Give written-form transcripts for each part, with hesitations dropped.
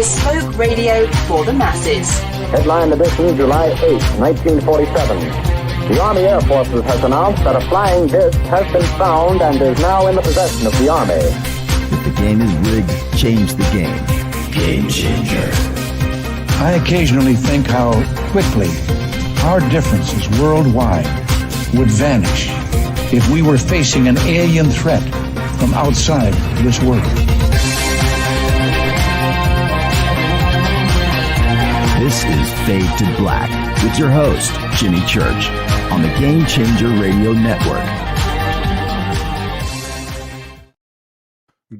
bespoke radio for the masses. Headline edition, July 8, 1947. The Army Air Forces has announced that a flying disc has been found and is now in the possession of the Army. If the game is rigged, change the game. Game changer. I occasionally think how quickly our differences worldwide would vanish if we were facing an alien threat from outside this world. This is Fade to Black with your host, Jimmy Church, on the Game Changer Radio Network.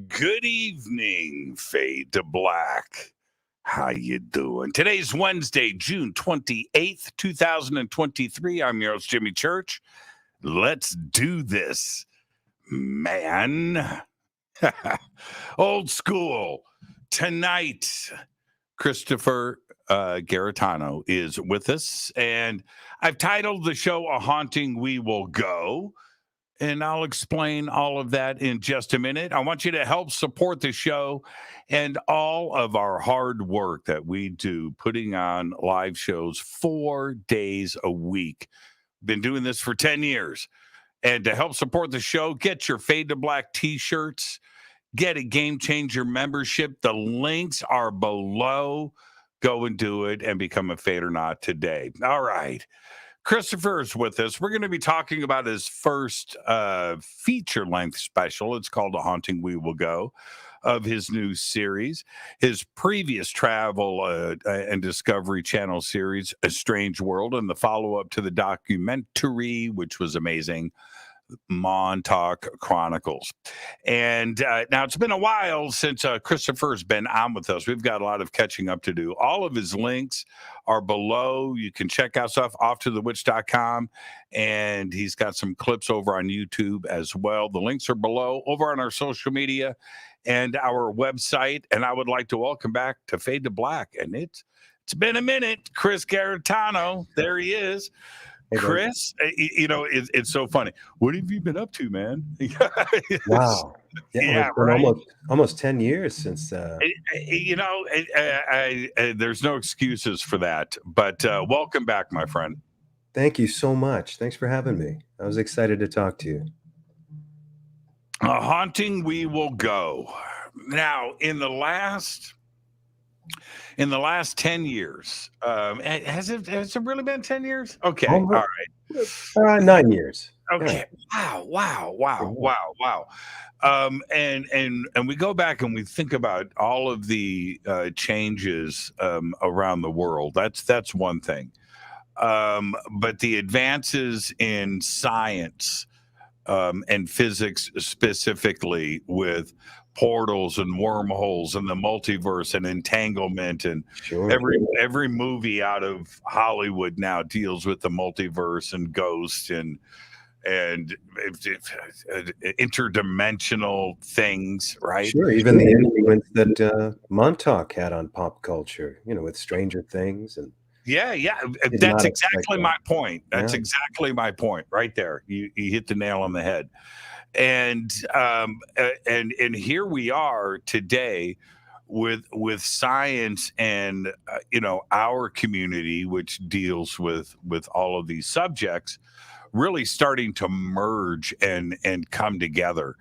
Good evening, Fade to Black. How you doing? Today's Wednesday, June 28th, 2023. I'm your host, Jimmy Church. Let's do this, man. Old school. Tonight, Christopher Garetano is with us, and I've titled the show A Haunting We Will Go, and I'll explain all of that in just a minute. I want you to help support the show and all of our hard work that we do putting on live shows 4 days a week. Been doing this for 10 years. And to help support the show, get your Fade to Black t-shirts, get a Game Changer membership. The links are below. Go and do it and become a Fade or Not today. All right. Christopher is with us. We're going to be talking about his first feature-length special. It's called A Haunting We Will Go, of his new series. His previous travel and Discovery Channel series, A Strange World, and the follow-up to the documentary, which was amazing, Montauk Chronicles. And now it's been a while since Christopher's been on with us. We've got a lot of catching up to do. All of his links are below. You can check out stuff offtothewitch.com, and he's got some clips over on YouTube as well. The links are below over on our social media and our website. And I would like to welcome back to Fade to Black. And it's been a minute. Chris Garetano, there he is. Hey, Chris, you know, it's so funny. What have you been up to, man? Wow. Yeah, right. Almost 10 years since. You know, there's no excuses for that. But welcome back, my friend. Thank you so much. Thanks for having me. I was excited to talk to you. A Haunting We Will Go. Now, in the last 10 years, has it really been 10 years? Okay. All right. 9 years. Okay. Yeah. Wow. And we go back and we think about all of the changes around the world. That's one thing. But the advances in science and physics specifically, with portals and wormholes and the multiverse and entanglement, and every movie out of Hollywood now deals with the multiverse and ghosts and interdimensional things, right? Sure, even the influence that Montauk had on pop culture, you know, with Stranger Things and. Yeah. That's exactly my point. That's exactly my point right there. You hit the nail on the head. And here we are today with science and our community, which deals with all of these subjects, really starting to merge and come together.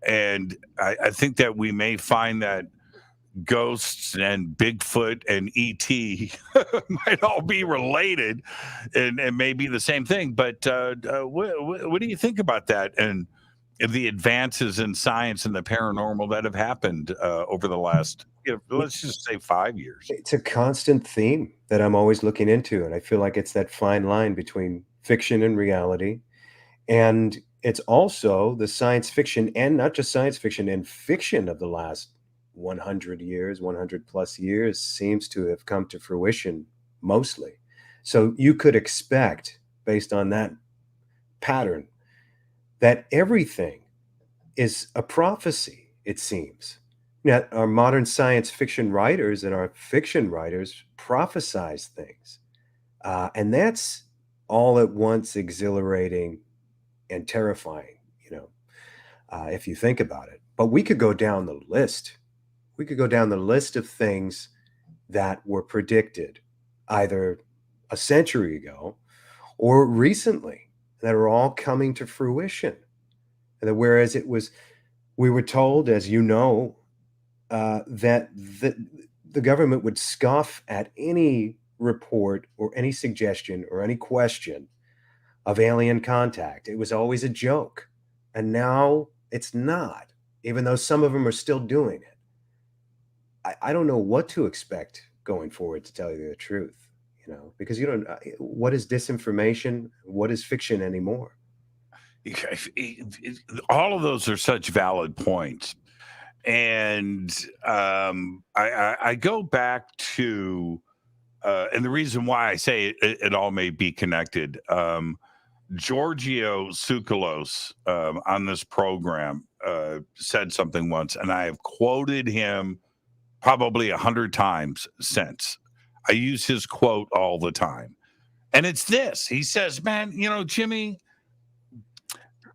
And I think that we may find that ghosts and Bigfoot and E.T. might all be related and may be the same thing. But what do you think about that and the advances in science and the paranormal that have happened over the last, let's just say 5 years? It's a constant theme that I'm always looking into. And I feel like it's that fine line between fiction and reality. And it's also the science fiction, and not just science fiction, and fiction of the last 100 years, 100 plus years seems to have come to fruition mostly. So you could expect, based on that pattern, that everything is a prophecy, it seems. Now, our modern science fiction writers and our fiction writers prophesize things. And that's all at once exhilarating and terrifying, if you think about it. But we could go down the list. We could go down the list of things that were predicted either a century ago or recently that are all coming to fruition. And whereas we were told, as you know, that the government would scoff at any report or any suggestion or any question of alien contact. It was always a joke. And now it's not, even though some of them are still doing it. I don't know what to expect going forward, to tell you the truth, because you don't, what is disinformation? What is fiction anymore? All of those are such valid points. And I go back to, and the reason why I say it all may be connected, Giorgio Tsoukalos on this program said something once, and I have quoted him probably 100 times since. I use his quote all the time. And it's this. He says, man, Jimmy,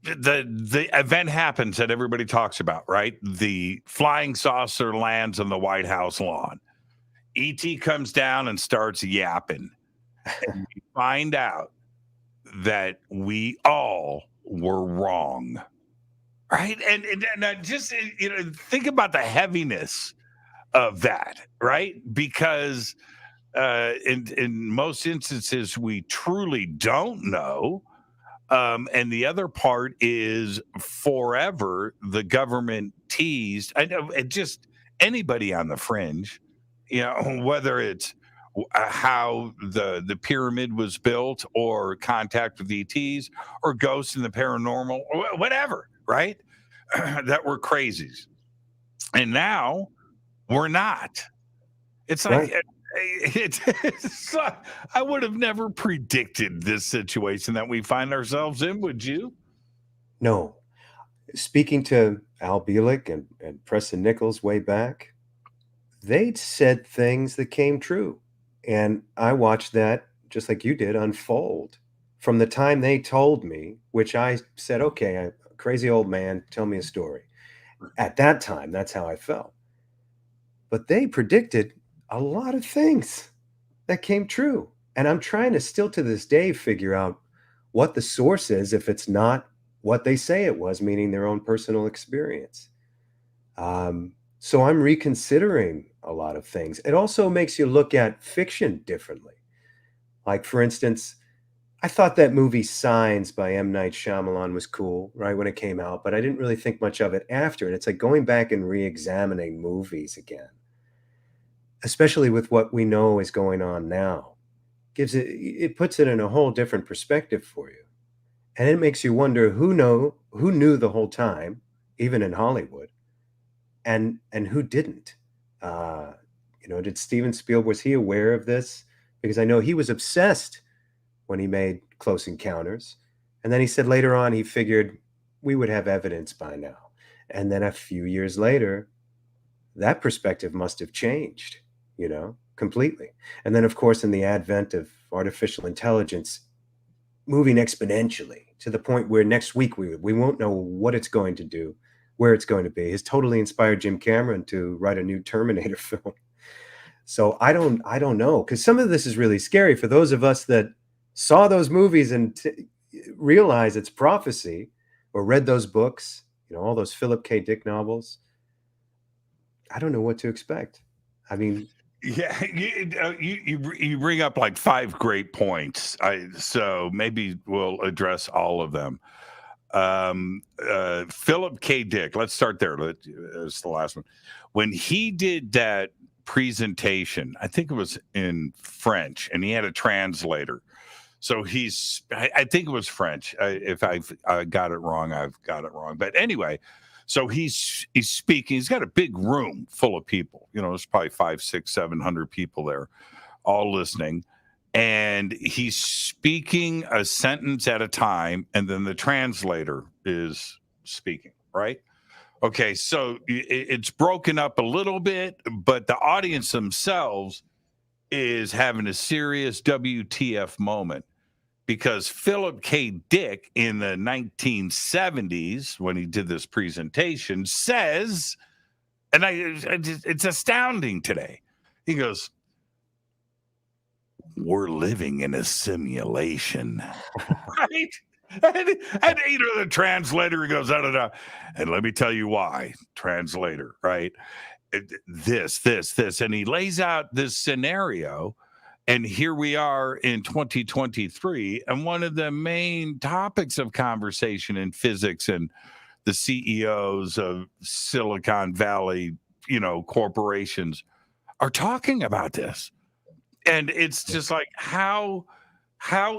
the event happens that everybody talks about, right? The flying saucer lands on the White House lawn. E.T. comes down and starts yapping. And we find out that we all were wrong, right? And just, think about the heaviness of that, right? Because in most instances, we truly don't know. And the other part is forever the government teased. I know just anybody on the fringe, whether it's how the pyramid was built or contact with ETs or ghosts and the paranormal or whatever, right? That were crazies. And now we're not. It's like, Right. I would have never predicted this situation that we find ourselves in, would you? No. Speaking to Al Bielek and Preston Nichols way back, they'd said things that came true. And I watched that, just like you did, unfold from the time they told me, which I said, okay, a crazy old man, tell me a story. At that time, that's how I felt. But they predicted a lot of things that came true. And I'm trying to still to this day figure out what the source is if it's not what they say it was, meaning their own personal experience. So I'm reconsidering a lot of things. It also makes you look at fiction differently. Like, for instance, I thought that movie Signs by M. Night Shyamalan was cool, right, when it came out, but I didn't really think much of it after. And it's like going back and re-examining movies again, especially with what we know is going on now. It puts it in a whole different perspective for you. And it makes you wonder who knew the whole time, even in Hollywood, and who didn't. Did Steven Spielberg, was he aware of this? Because I know he was obsessed when he made Close Encounters. And then he said later on he figured we would have evidence by now. And then a few years later, that perspective must have changed, completely. And then, of course, in the advent of artificial intelligence moving exponentially to the point where next week we won't know what it's going to do, where it's going to be, has totally inspired Jim Cameron to write a new Terminator film. So I don't know, because some of this is really scary for those of us that saw those movies and realize it's prophecy, or read those books, all those Philip K. Dick novels. I don't know what to expect. I mean, yeah, you bring up like 5 great points. So maybe we'll address all of them. Philip K. Dick, let's start there. That's the last one. When he did that presentation, I think it was in French, and he had a translator. So I think it was French. If I've got it wrong, I've got it wrong. But anyway, so he's speaking. He's got a big room full of people. There's probably 500, 600, 700 people there, all listening. And he's speaking a sentence at a time, and then the translator is speaking, right? Okay, so it's broken up a little bit, but the audience themselves is having a serious WTF moment, because Philip K. Dick in the 1970s, when he did this presentation, says, and it's astounding today. He goes, we're living in a simulation, right? And either the translator goes, da, da, da. And let me tell you why, translator, right? This. And he lays out this scenario. And here we are in 2023. And one of the main topics of conversation in physics and the CEOs of Silicon Valley, corporations are talking about this. And it's just like, how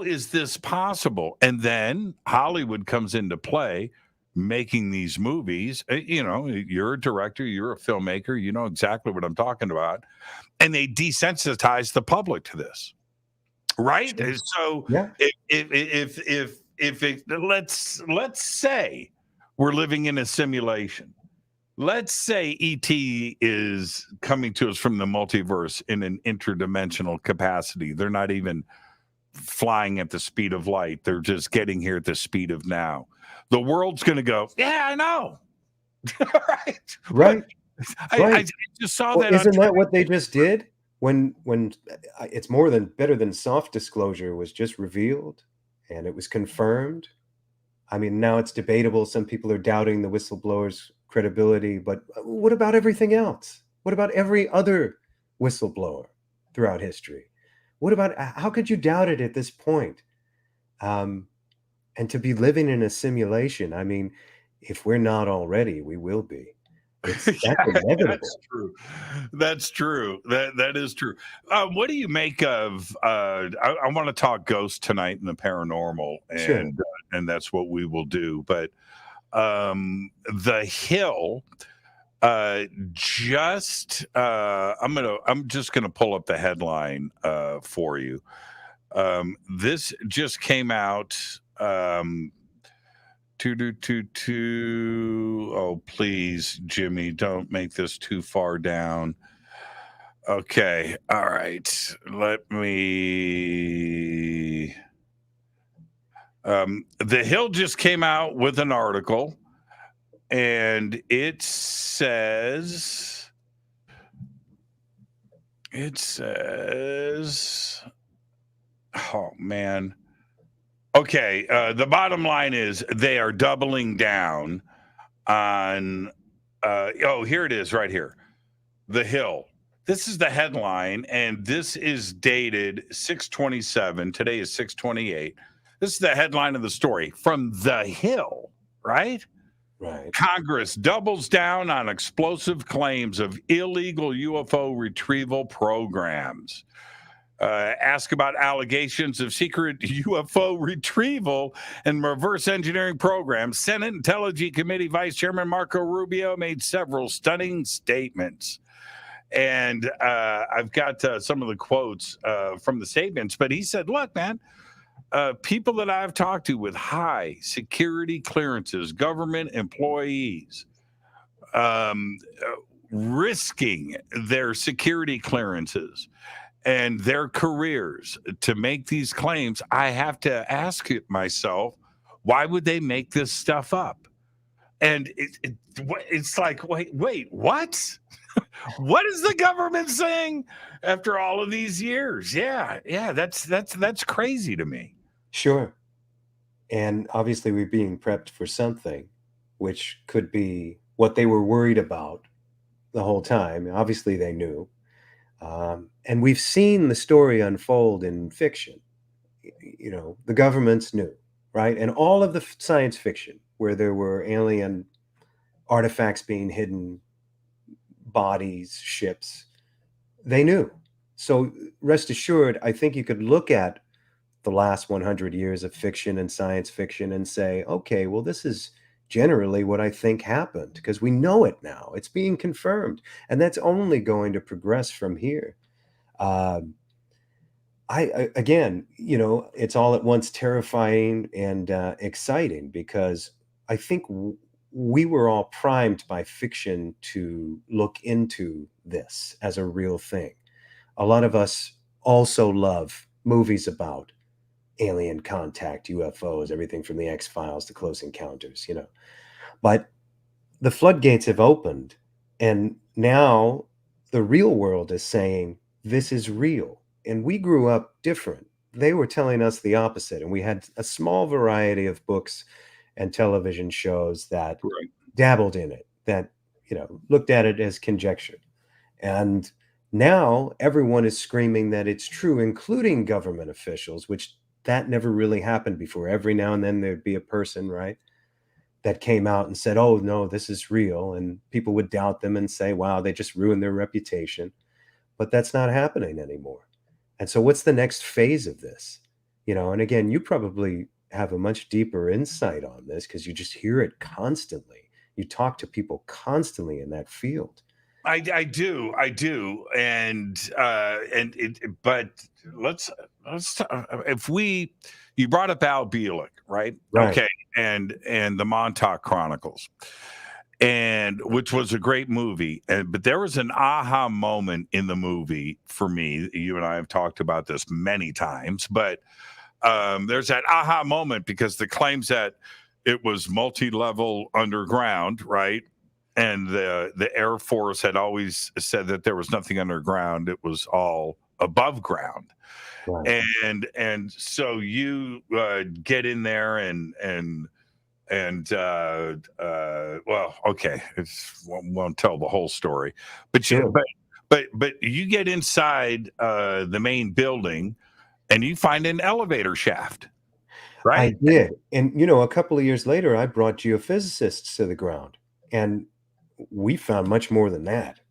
is this possible? And then Hollywood comes into play, making these movies. You're a director, you're a filmmaker, you know exactly what I'm talking about. And they desensitize the public to this, right? Sure. So Yeah. if let's say we're living in a simulation. Let's say ET is coming to us from the multiverse in an interdimensional capacity. They're not even flying at the speed of light. They're just getting here at the speed of now. The world's going to go, yeah, I know. Right. I just saw that. Isn't that what they just did? When it's better than soft disclosure was just revealed and it was confirmed. I mean, now it's debatable. Some people are doubting the whistleblower's credibility, but what about everything else? What about every other whistleblower throughout history? What about, how could you doubt it at this point? And to be living in a simulation, I mean, if we're not already, we will be. That's inevitable. That's true. That is true. What do you make of? I want to talk ghosts tonight in the paranormal, and Sure. And that's what we will do. But The Hill. I'm just gonna pull up the headline for you. This just came out. Oh, please, Jimmy, don't make this too far down. Okay. All right. Let me. The Hill just came out with an article, and it says, oh, man. Okay, the bottom line is they are doubling down on, here it is right here. The Hill. This is the headline, and this is dated 6/27. Today is 6/28. This is the headline of the story from The Hill, right? Right. Congress doubles down on explosive claims of illegal UFO retrieval programs. Ask about allegations of secret UFO retrieval and reverse engineering programs. Senate Intelligence Committee Vice Chairman Marco Rubio made several stunning statements. And I've got some of the quotes from the statements, but he said, look, man, people that I've talked to with high security clearances, government employees, risking their security clearances and their careers to make these claims, I have to ask myself, why would they make this stuff up? And it's like, wait, what? What is the government saying after all of these years? Yeah, that's crazy to me. Sure. And obviously we're being prepped for something, which could be what they were worried about the whole time. Obviously they knew. And we've seen the story unfold in fiction. The governments knew, right? And all of the science fiction where there were alien artifacts being hidden, bodies, ships, they knew. So rest assured, I think you could look at the last 100 years of fiction and science fiction and say, okay, well, this is generally what I think happened because we know it now. It's being confirmed. And that's only going to progress from here. Again, it's all at once terrifying and exciting because I think we were all primed by fiction to look into this as a real thing. A lot of us also love movies about alien contact, UFOs, everything from the X-Files to Close Encounters, But the floodgates have opened, and now the real world is saying, this is real. and we grew up different. They were telling us the opposite, and we had a small variety of books and television shows that Right. dabbled in it, that looked at it as conjecture. And now everyone is screaming that it's true, including government officials, which that never really happened before. Every now and then there'd be a person, right, that came out and said, "Oh no, this is real," and people would doubt them and say, "Wow, they just ruined their reputation." But that's not happening anymore. And so what's the next phase of this? And again, you probably have a much deeper insight on this because you just hear it constantly. You talk to people constantly in that field. I do, and but let's if you brought up Al Bielek, right? Right. Okay, and the Montauk Chronicles, and which was a great movie, but there was an aha moment in the movie for me. You and I have talked about this many times, but there's that aha moment because the claims that it was multi-level underground, right? And the Air Force had always said that there was nothing underground; it was all above ground. Right. And so you get in there and well, okay, won't tell the whole story, but Sure. but you get inside the main building and you find an elevator shaft, I right? did. And a couple of years later, I brought geophysicists to the ground, and we found much more than that.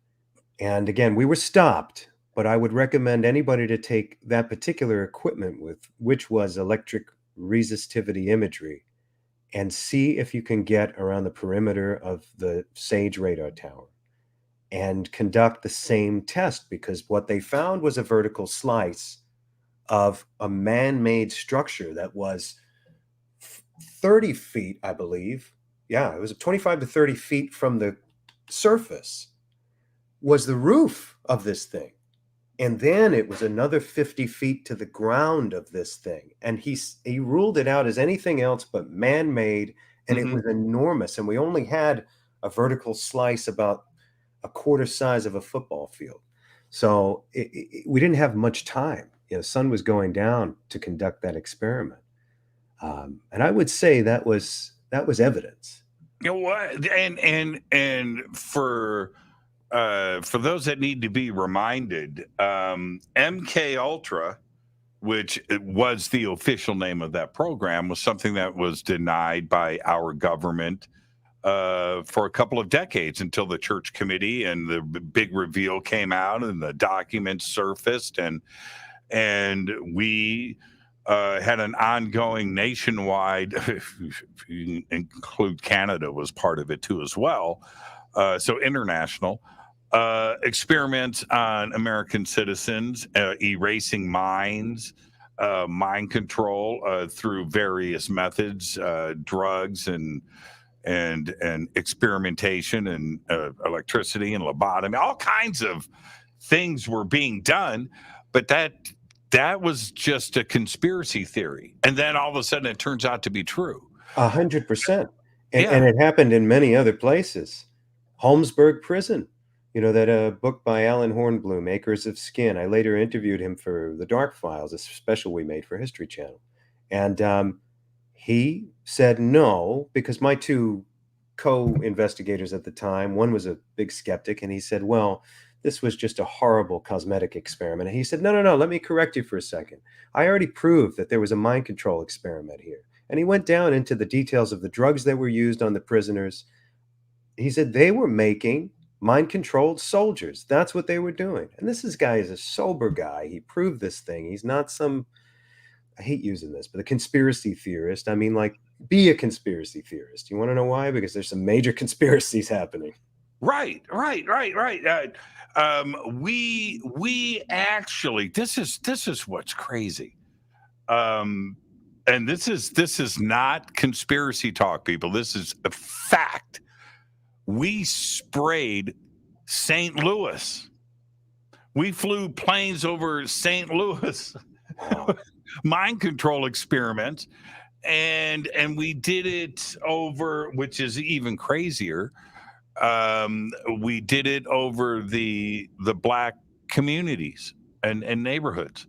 And again, we were stopped, but I would recommend anybody to take that particular equipment which was electric resistivity imagery, and see if you can get around the perimeter of the SAGE radar tower and conduct the same test, because what they found was a vertical slice of a man-made structure that was 30 feet, I believe. Yeah, it was 25 to 30 feet from the surface was the roof of this thing. And then it was another 50 feet to the ground of this thing. And he ruled it out as anything else but man-made, and it Mhm. was enormous. And we only had a vertical slice about a quarter size of a football field. So we didn't have much time. The sun was going down to conduct that experiment. And I would say that was evidence. You know what? And for those that need to be reminded, MK Ultra, which it was the official name of that program, was something that was denied by our government for a couple of decades until the church committee and the big reveal came out and the documents surfaced, and we had an ongoing nationwide, if you include Canada was part of it too as well, so international experiments on American citizens, erasing minds, mind control through various methods, drugs and experimentation and electricity and lobotomy. All kinds of things were being done, but that was just a conspiracy theory, and then all of a sudden it turns out to be true. 100%. And Yeah. it happened in many other places. Holmesburg Prison, that book by Alan Hornbloom, Acres of Skin. I later interviewed him for The Dark Files, a special we made for History Channel. And he said no, because my two co-investigators at the time, one was a big skeptic, and he said, well, this was just a horrible cosmetic experiment. And he said, no, let me correct you for a second. I already proved that there was a mind control experiment here. And he went down into the details of the drugs that were used on the prisoners. He said they were making mind-controlled soldiers. That's what they were doing. And this guy is a sober guy. He proved this thing. He's not some, I hate using this, but a conspiracy theorist. I mean, like, be a conspiracy theorist. You want to know why? Because there's some major conspiracies happening. Right. We actually, this is what's crazy. And this is not conspiracy talk, people. This is a fact. We sprayed St. Louis. We flew planes over St. Louis. Mind control experiments. And we did it over, which is even crazier. We did it over the black communities and neighborhoods,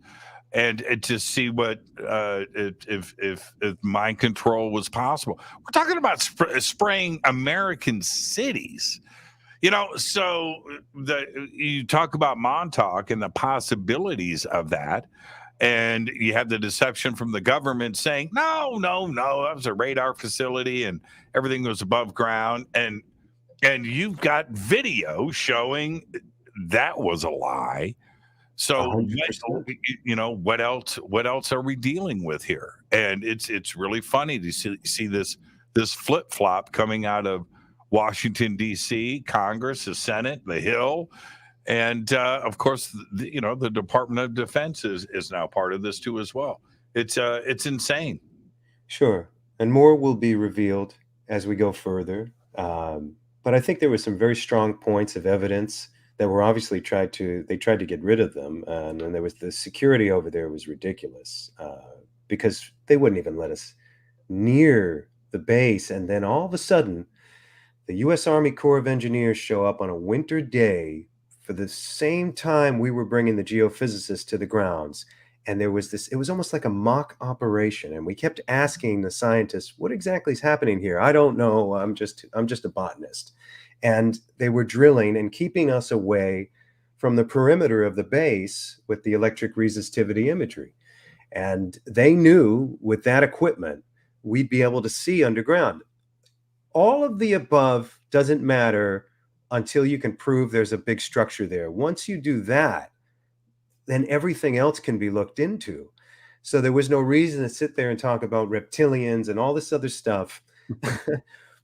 and to see what if mind control was possible. We're talking about spraying American cities. So you talk about Montauk and the possibilities of that, and you have the deception from the government saying, no, that was a radar facility and everything was above ground, and you've got video showing that was a lie. So 100%. what else? What else are we dealing with here? And it's really funny to see this flip flop coming out of Washington D.C., Congress, the Senate, the Hill, and of course the Department of Defense is now part of this too as well. It's insane. Sure. And more will be revealed as we go further. But I think there were some very strong points of evidence that were obviously tried to get rid of them. And then there was the security over there was ridiculous because they wouldn't even let us near the base. And then all of a sudden, the U.S. Army Corps of Engineers show up on a winter day for the same time we were bringing the geophysicists to the grounds. And there was it was almost like a mock operation. And we kept asking the scientists, what exactly is happening here? I don't know. I'm just a botanist. And they were drilling and keeping us away from the perimeter of the base with the electric resistivity imagery. And they knew with that equipment, we'd be able to see underground. All of the above doesn't matter until you can prove there's a big structure there. Once you do that, then everything else can be looked into. So there was no reason to sit there and talk about reptilians and all this other stuff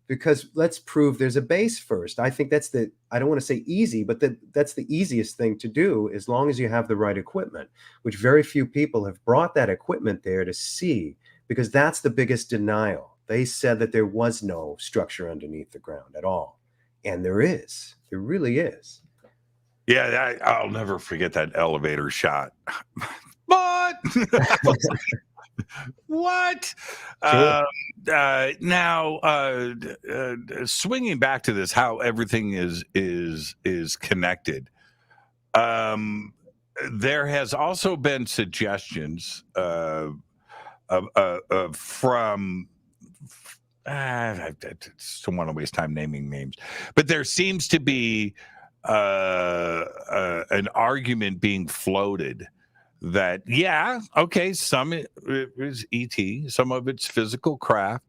because let's prove there's a base first. I think that's I don't want to say easy, but that's the easiest thing to do as long as you have the right equipment, which very few people have brought that equipment there to see, because that's the biggest denial. They said that there was no structure underneath the ground at all. And there is. There really is. Yeah, I'll never forget that elevator shot. What? What? Sure. Now, swinging back to this, how everything is connected. There has also been suggestions from. I don't want to waste time naming names, but there seems to be an argument being floated that some is ET, some of it's physical craft,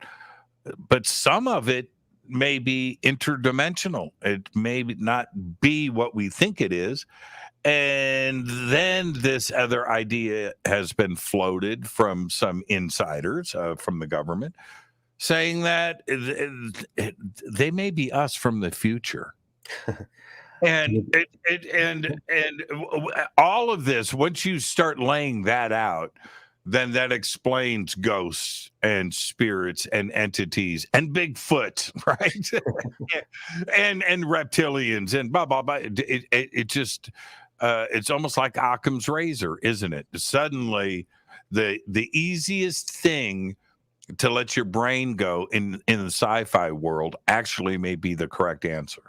but some of it may be interdimensional. It may not be what we think it is. And then this other idea has been floated from some insiders from the government, saying that they may be us from the future. And all of this, once you start laying that out, then that explains ghosts and spirits and entities and Bigfoot, right? and reptilians and blah blah blah. It just it's almost like Occam's razor, isn't it? Suddenly, the easiest thing to let your brain go in the sci-fi world actually may be the correct answer.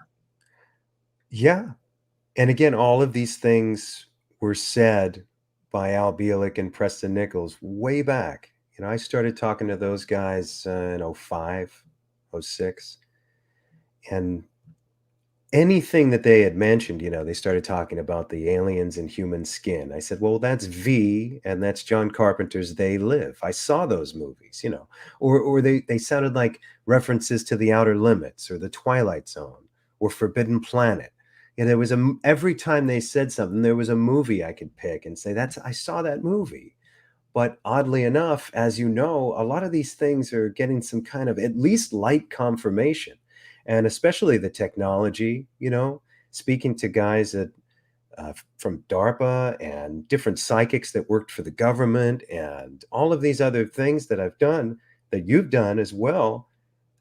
Yeah. And again, all of these things were said by Al Bielek and Preston Nichols way back. I started talking to those guys in 05, 06. And anything that they had mentioned, they started talking about the aliens in human skin. I said, well, that's V, and that's John Carpenter's They Live. I saw those movies, or they sounded like references to The Outer Limits or The Twilight Zone or Forbidden Planet. There was every time they said something, there was a movie I could pick and say, I saw that movie. But oddly enough, as you know, a lot of these things are getting some kind of at least light confirmation. And especially the technology, speaking to guys from DARPA and different psychics that worked for the government and all of these other things that I've done, that you've done as well.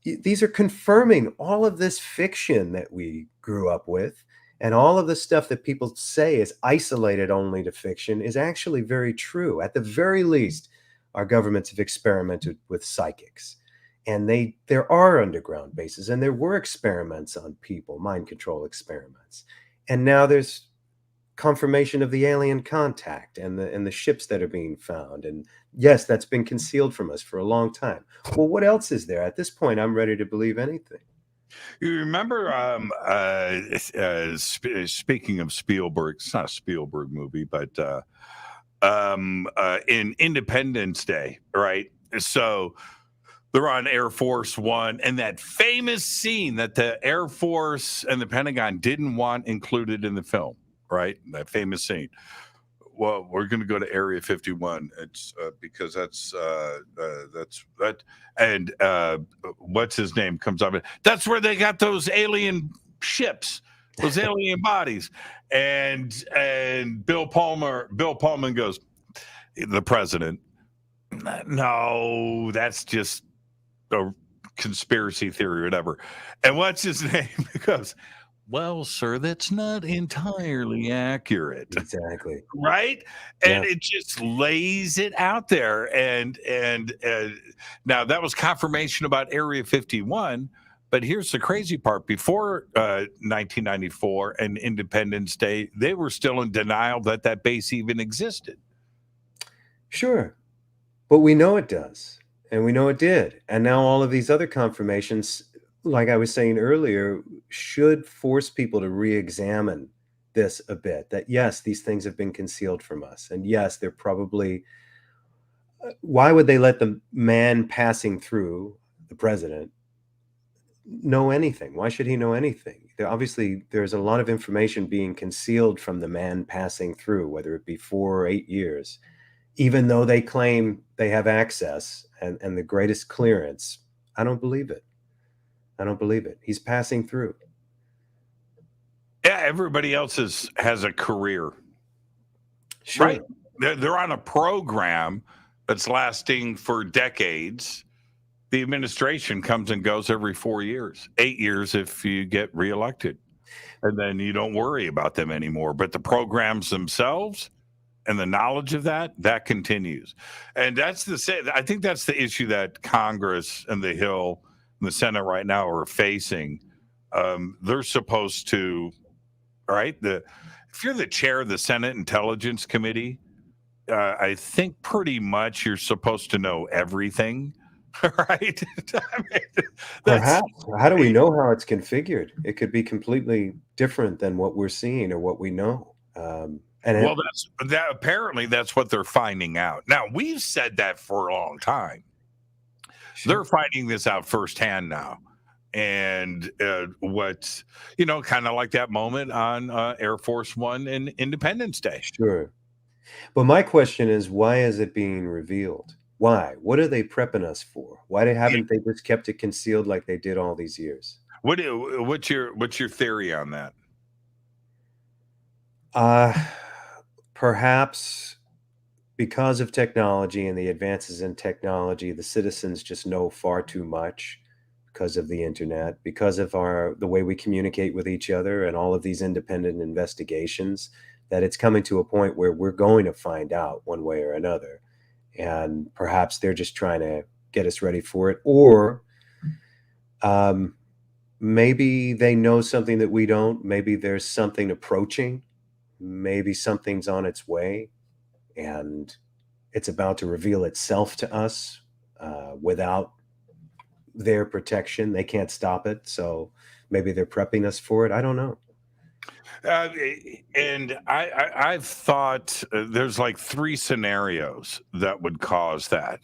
These are confirming all of this fiction that we grew up with, and all of the stuff that people say is isolated only to fiction is actually very true. At the very least, our governments have experimented with psychics. And there are underground bases, and there were experiments on people, mind control experiments. And now there's confirmation of the alien contact and the ships that are being found. And yes, that's been concealed from us for a long time. Well, what else is there? At this point, I'm ready to believe anything. You remember, speaking of Spielberg, it's not a Spielberg movie, but in Independence Day, right? So they're on Air Force One, and that famous scene that the Air Force and the Pentagon didn't want included in the film, right? That famous scene. Well, we're going to go to Area 51. It's because that's and what's his name comes up. That's where they got those alien ships, those alien bodies, and Bill Pullman goes, the president. No, that's just a conspiracy theory or whatever. And what's his name? Because, well, sir, that's not entirely accurate. Exactly. Right? And it just lays it out there. And now that was confirmation about Area 51. But here's the crazy part. Before 1994 and Independence Day, they were still in denial that that base even existed. Sure. But we know it does. And we know it did. And now all of these other confirmations, like I was saying earlier, should force people to re-examine this a bit. That yes, these things have been concealed from us. And yes, they're probably... Why would they let the man passing through, the president, know anything? Why should he know anything? Obviously, there's a lot of information being concealed from the man passing through, whether it be 4 or 8 years. Even though they claim they have access and the greatest clearance, I don't believe it. I don't believe it. He's passing through. Yeah, everybody else has a career. Sure. Right? They're on a program that's lasting for decades. The administration comes and goes every 4 years, 8 years if you get reelected. And then you don't worry about them anymore. But the programs themselves and the knowledge of that continues. And that's I think that's the issue that Congress and the Hill and the Senate right now are facing. They're supposed to, right? If you're the chair of the Senate Intelligence Committee, I think pretty much you're supposed to know everything, right? I mean, Perhaps. How do we know how it's configured? It could be completely different than what we're seeing or what we know. Apparently that's what they're finding out. Now, we've said that for a long time. Sure. They're finding this out firsthand now. And what's, kind of like that moment on Air Force One and Independence Day. Sure. But my question is, why is it being revealed? Why? What are they prepping us for? Why haven't they just kept it concealed like they did all these years? What's your theory on that? Perhaps because of technology and the advances in technology, the citizens just know far too much because of the internet, because of the way we communicate with each other and all of these independent investigations, that it's coming to a point where we're going to find out one way or another. And perhaps they're just trying to get us ready for it. Or maybe they know something that we don't. Maybe there's something approaching. Maybe something's on its way and it's about to reveal itself to us without their protection. They can't stop it. So maybe they're prepping us for it. I don't know. And I've thought there's like 3 scenarios that would cause that.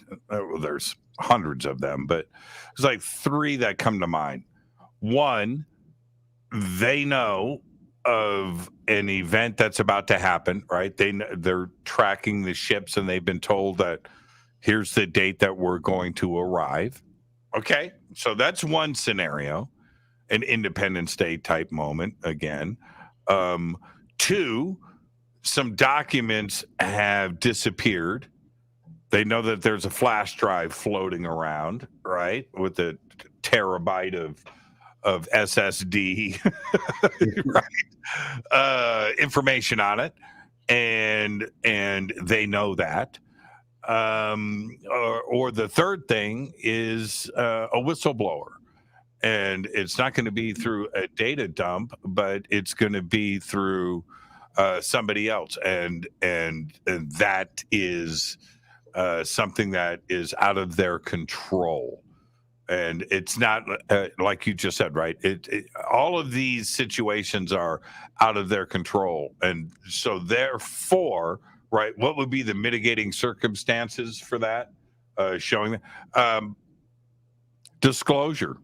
There's hundreds of them, but there's like 3 that come to mind. One, they know of an event that's about to happen, right? They're tracking the ships and they've been told that here's the date that we're going to arrive. Okay, so that's one scenario, an Independence Day type moment again. 2, some documents have disappeared. They know that there's a flash drive floating around, right, with a terabyte of SSD, right, information on it, and they know that. Or the third thing is a whistleblower. And it's not going to be through a data dump, but it's going to be through somebody else, and that is something that is out of their control. And it's not like you just said, right? All of these situations are out of their control, and so therefore, right? What would be the mitigating circumstances for that? Showing that disclosure.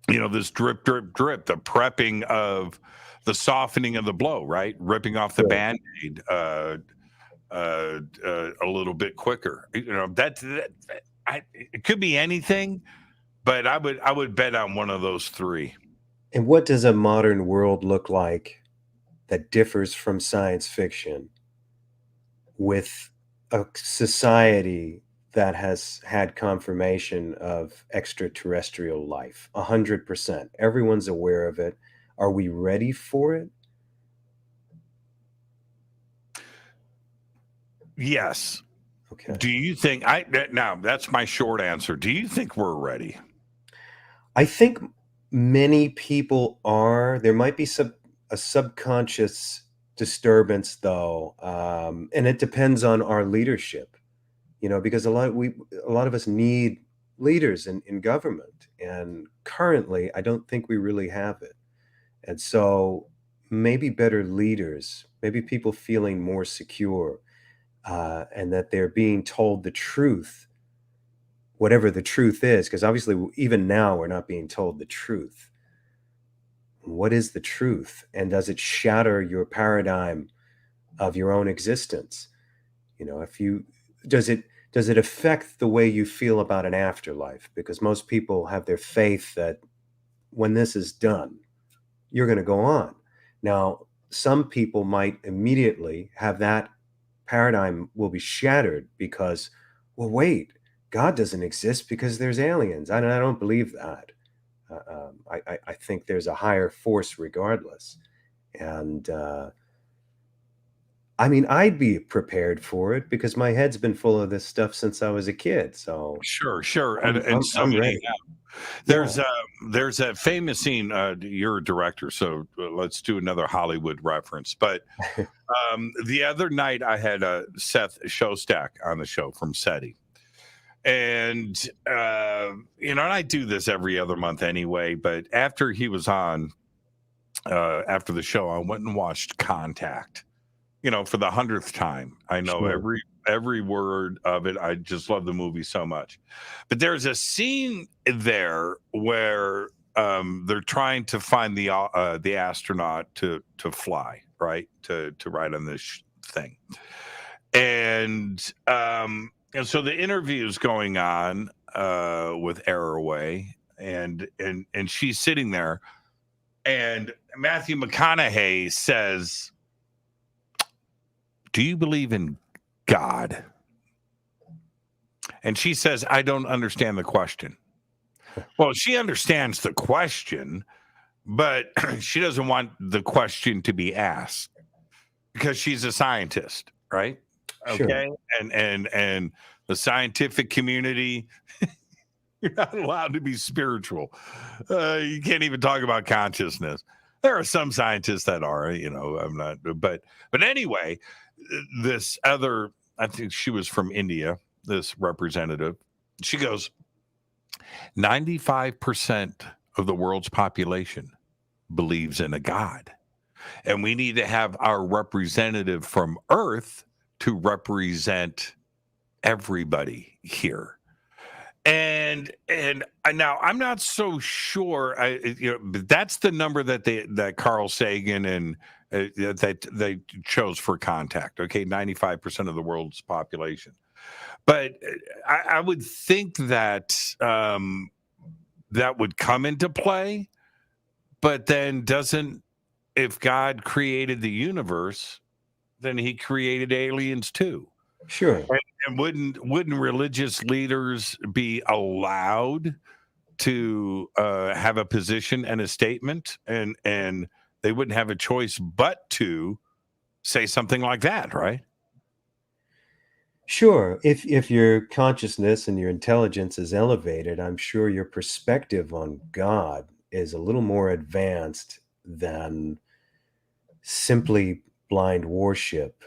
This drip, drip, drip. The prepping of the softening of the blow, right? Ripping off the Band-Aid a little bit quicker. It could be anything. But I would bet on one of those three. And what does a modern world look like that differs from science fiction, with a society that has had confirmation of extraterrestrial life? 100%. Everyone's aware of it. Are we ready for it? Yes. Okay. Do you think now that's my short answer. Do you think we're ready? I think many people are. There might be a subconscious disturbance, though, and it depends on our leadership. Because a lot of us need leaders in government, and currently, I don't think we really have it. And so, maybe better leaders, maybe people feeling more secure, and that they're being told the truth, whatever the truth is, because obviously even now we're not being told the truth. What is the truth? And does it shatter your paradigm of your own existence? Does it affect the way you feel about an afterlife? Because most people have their faith that when this is done, you're going to go on. Now, some people might immediately have that paradigm will be shattered because, well, wait, God doesn't exist because there's aliens. I don't believe that. I think there's a higher force regardless. And I'd be prepared for it because my head's been full of this stuff since I was a kid. So sure. I'm ready. There's a famous scene. You're a director, so let's do another Hollywood reference. But the other night I had Seth Shostak on the show from SETI. And, and I do this every other month anyway, but after he was on, after the show, I went and watched Contact, for the 100th time. I know Sure. every word of it. I just love the movie so much. But there's a scene there where they're trying to find the astronaut to fly, right? To ride on this thing. And so the interview is going on with Arroway, and she's sitting there, and Matthew McConaughey says, "Do you believe in God?" And she says, "I don't understand the question." Well, she understands the question, but she doesn't want the question to be asked because she's a scientist, right? Sure. Okay. And the scientific community, you're not allowed to be spiritual. You can't even talk about consciousness. There are some scientists that are, I'm not, but anyway, this other, I think she was from India, this representative, she goes, 95% of the world's population believes in a God. And we need to have our representative from Earth to represent everybody here. And now I'm not so sure. But that's the number that Carl Sagan and that they chose for Contact. Okay, 95% of the world's population. But I would think that that would come into play. But then if God created the universe, then he created aliens too. Sure. And wouldn't religious leaders be allowed to have a position and a statement, and they wouldn't have a choice but to say something like that, right? Sure. If your consciousness and your intelligence is elevated, I'm sure your perspective on God is a little more advanced than simply blind worship.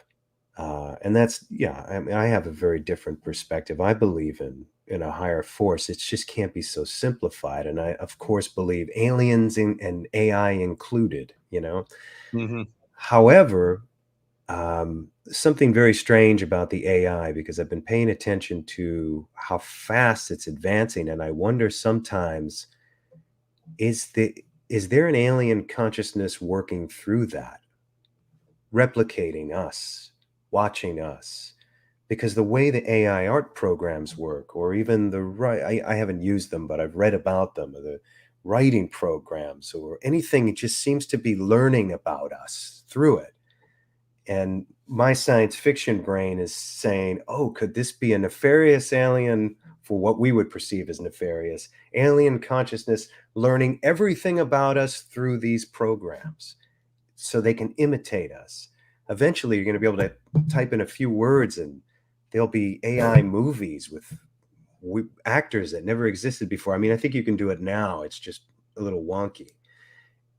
And that's, yeah, I mean, I have a very different perspective. I believe in a higher force. It just can't be so simplified. And I, of course, believe aliens and AI included, you know. Mm-hmm. However, something very strange about the AI, because I've been paying attention to how fast it's advancing, and I wonder sometimes, is there an alien consciousness working through that, replicating us, watching us? Because the way the AI art programs work, or even I haven't used them, but I've read about them, or the writing programs, or anything, it just seems to be learning about us through it. And my science fiction brain is saying, oh, could this be a nefarious alien, for what we would perceive as nefarious alien consciousness, learning everything about us through these programs so they can imitate us? Eventually, you're going to be able to type in a few words and there'll be AI movies with actors that never existed before. I mean, I think you can do it now. It's just a little wonky.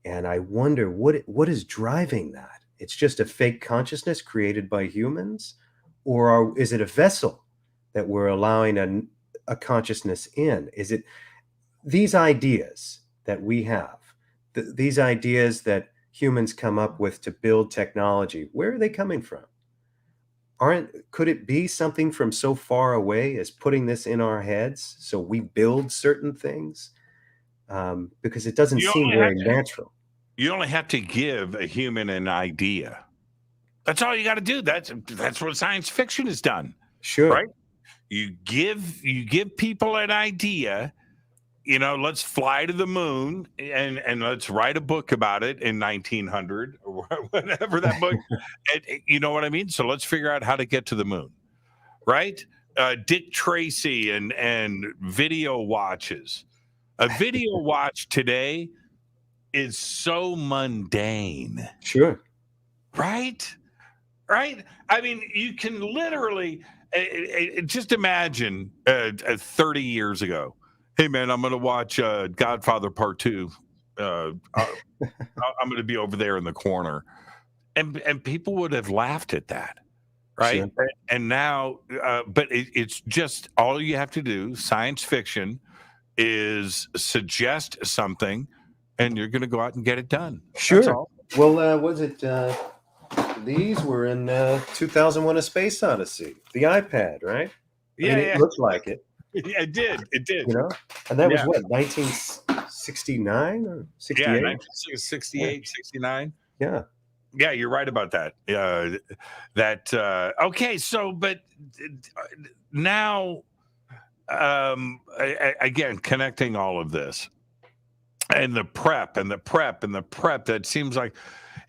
And I wonder what is driving that? It's just a fake consciousness created by humans? Or is it a vessel that we're allowing a consciousness in? Is it these ideas that we have, these ideas that humans come up with to build technology, where are they coming from? Could it be something from so far away as putting this in our heads so we build certain things? Because it doesn't You seem only very have to, natural. you only have to give a human an idea. That's all you got to do. That's what science fiction has done, Sure. right? You give people an idea. You know, let's fly to the moon and let's write a book about it in 1900 or whatever that book. You know what I mean? So let's figure out how to get to the moon, right? Dick Tracy and video watches. A video watch today is so mundane, Sure. right? Right? I mean, you can literally just imagine 30 years ago. Hey, man, I'm going to watch Godfather Part 2. I'm going to be over there in the corner. And people would have laughed at that, right? Sure. And now, but it's just all you have to do, science fiction, is suggest something, and you're going to go out and get it done. Sure. That's all. Well, was it these were in 2001: A Space Odyssey, the iPad, right? Yeah, I mean, yeah. it looked like it. Yeah, it did. It did. You know, and that was Yeah. what, 1969 or 68? Yeah, 1968, 69. Yeah. Yeah, you're right about that. Okay, so but now again, connecting all of this and the prep, that seems like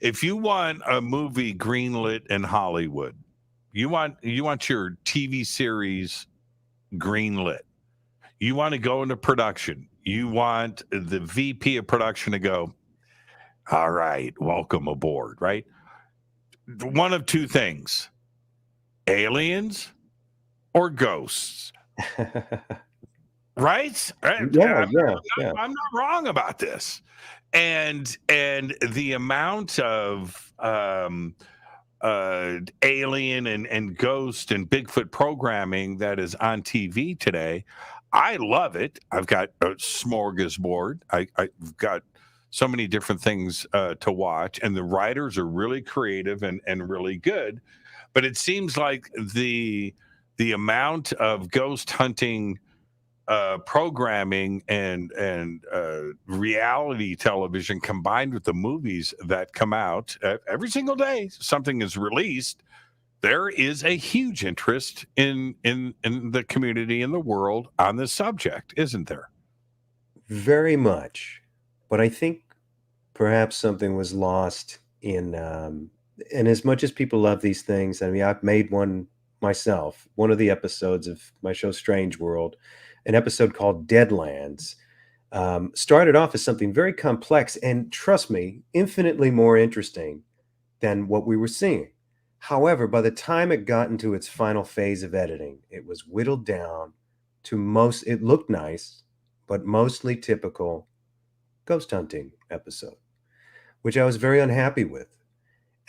if you want a movie greenlit in Hollywood, you want your TV series greenlit. You want to go into production. You want the VP of production to go, all right, welcome aboard, right? One of two things: aliens or ghosts. Right? Yeah. I'm not wrong about this. And the amount of alien and ghost and Bigfoot programming that is on TV today, I love it. I've got a smorgasbord. I've got so many different things to watch, and the writers are really creative and really good. But it seems like the amount of ghost hunting programming and reality television combined with the movies that come out every single day, something is released. There is a huge interest in the community in the world on this subject, isn't there? Very much. But I think perhaps something was lost in, and as much as people love these things, I mean, I've made one myself, one of the episodes of my show Strange World, an episode called Deadlands, started off as something very complex and, trust me, infinitely more interesting than what we were seeing. However, by the time it got into its final phase of editing, it was whittled down to it looked nice, but mostly typical ghost hunting episode, which I was very unhappy with.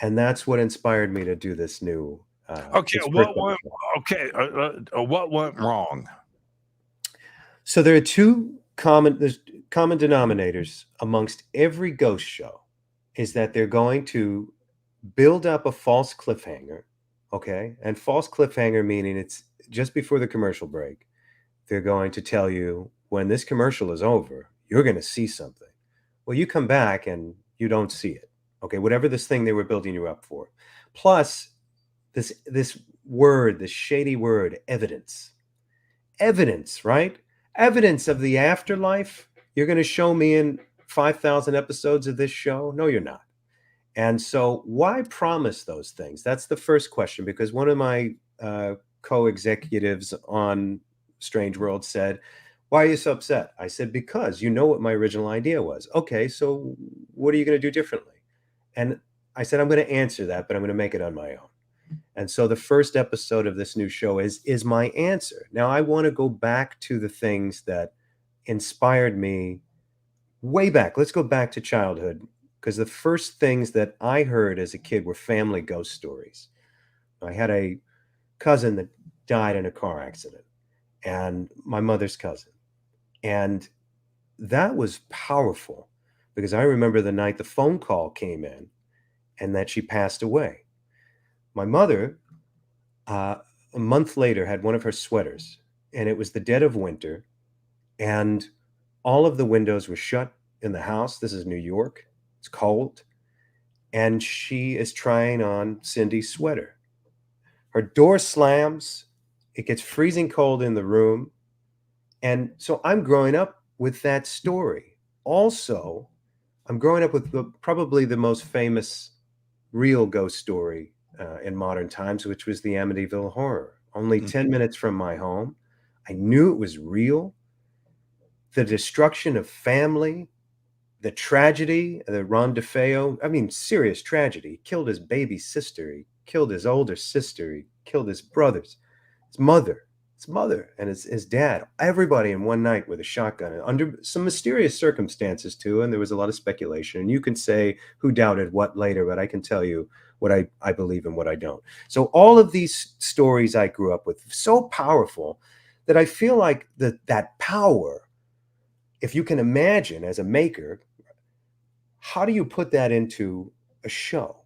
And that's what inspired me to do this new. Okay, this first episode. what went wrong? So there are there's common denominators amongst every ghost show, is that they're going to build up a false cliffhanger, okay? And false cliffhanger meaning it's just before the commercial break. They're going to tell you when this commercial is over, you're going to see something. Well, you come back and you don't see it. Okay, whatever this thing they were building you up for. Plus this word, this shady word, evidence. Evidence, right? Evidence of the afterlife. You're going to show me in 5,000 episodes of this show? No, you're not. And so why promise those things? That's the first question, because one of my co-executives on Strange World said, why are you so upset? I said, because you know what my original idea was. Okay, so what are you going to do differently? And I said, I'm going to answer that, but I'm going to make it on my own. And so the first episode of this new show is my answer. Now I want to go back to the things that inspired me way back. Let's go back to childhood, because the first things that I heard as a kid were family ghost stories. I had a cousin that died in a car accident, and my mother's cousin. And that was powerful, because I remember the night the phone call came in and that she passed away. My mother, a month later, had one of her sweaters, and it was the dead of winter, and all of the windows were shut in the house. This is New York. It's cold. And she is trying on Cindy's sweater. Her door slams. It gets freezing cold in the room. And so I'm growing up with that story. Also, I'm growing up with probably the most famous real ghost story in modern times, which was the Amityville Horror. Only 10 minutes from my home. I knew it was real. The destruction of family, the tragedy, the Ron DeFeo, I mean, serious tragedy. He killed his baby sister. He killed his older sister. He killed his brothers, his mother, and his dad. Everybody in one night with a shotgun, under some mysterious circumstances too. And there was a lot of speculation. And you can say who doubted what later, but I can tell you what I believe and what I don't. So all of these stories I grew up with, so powerful that I feel like that power, if you can imagine as a maker, how do you put that into a show?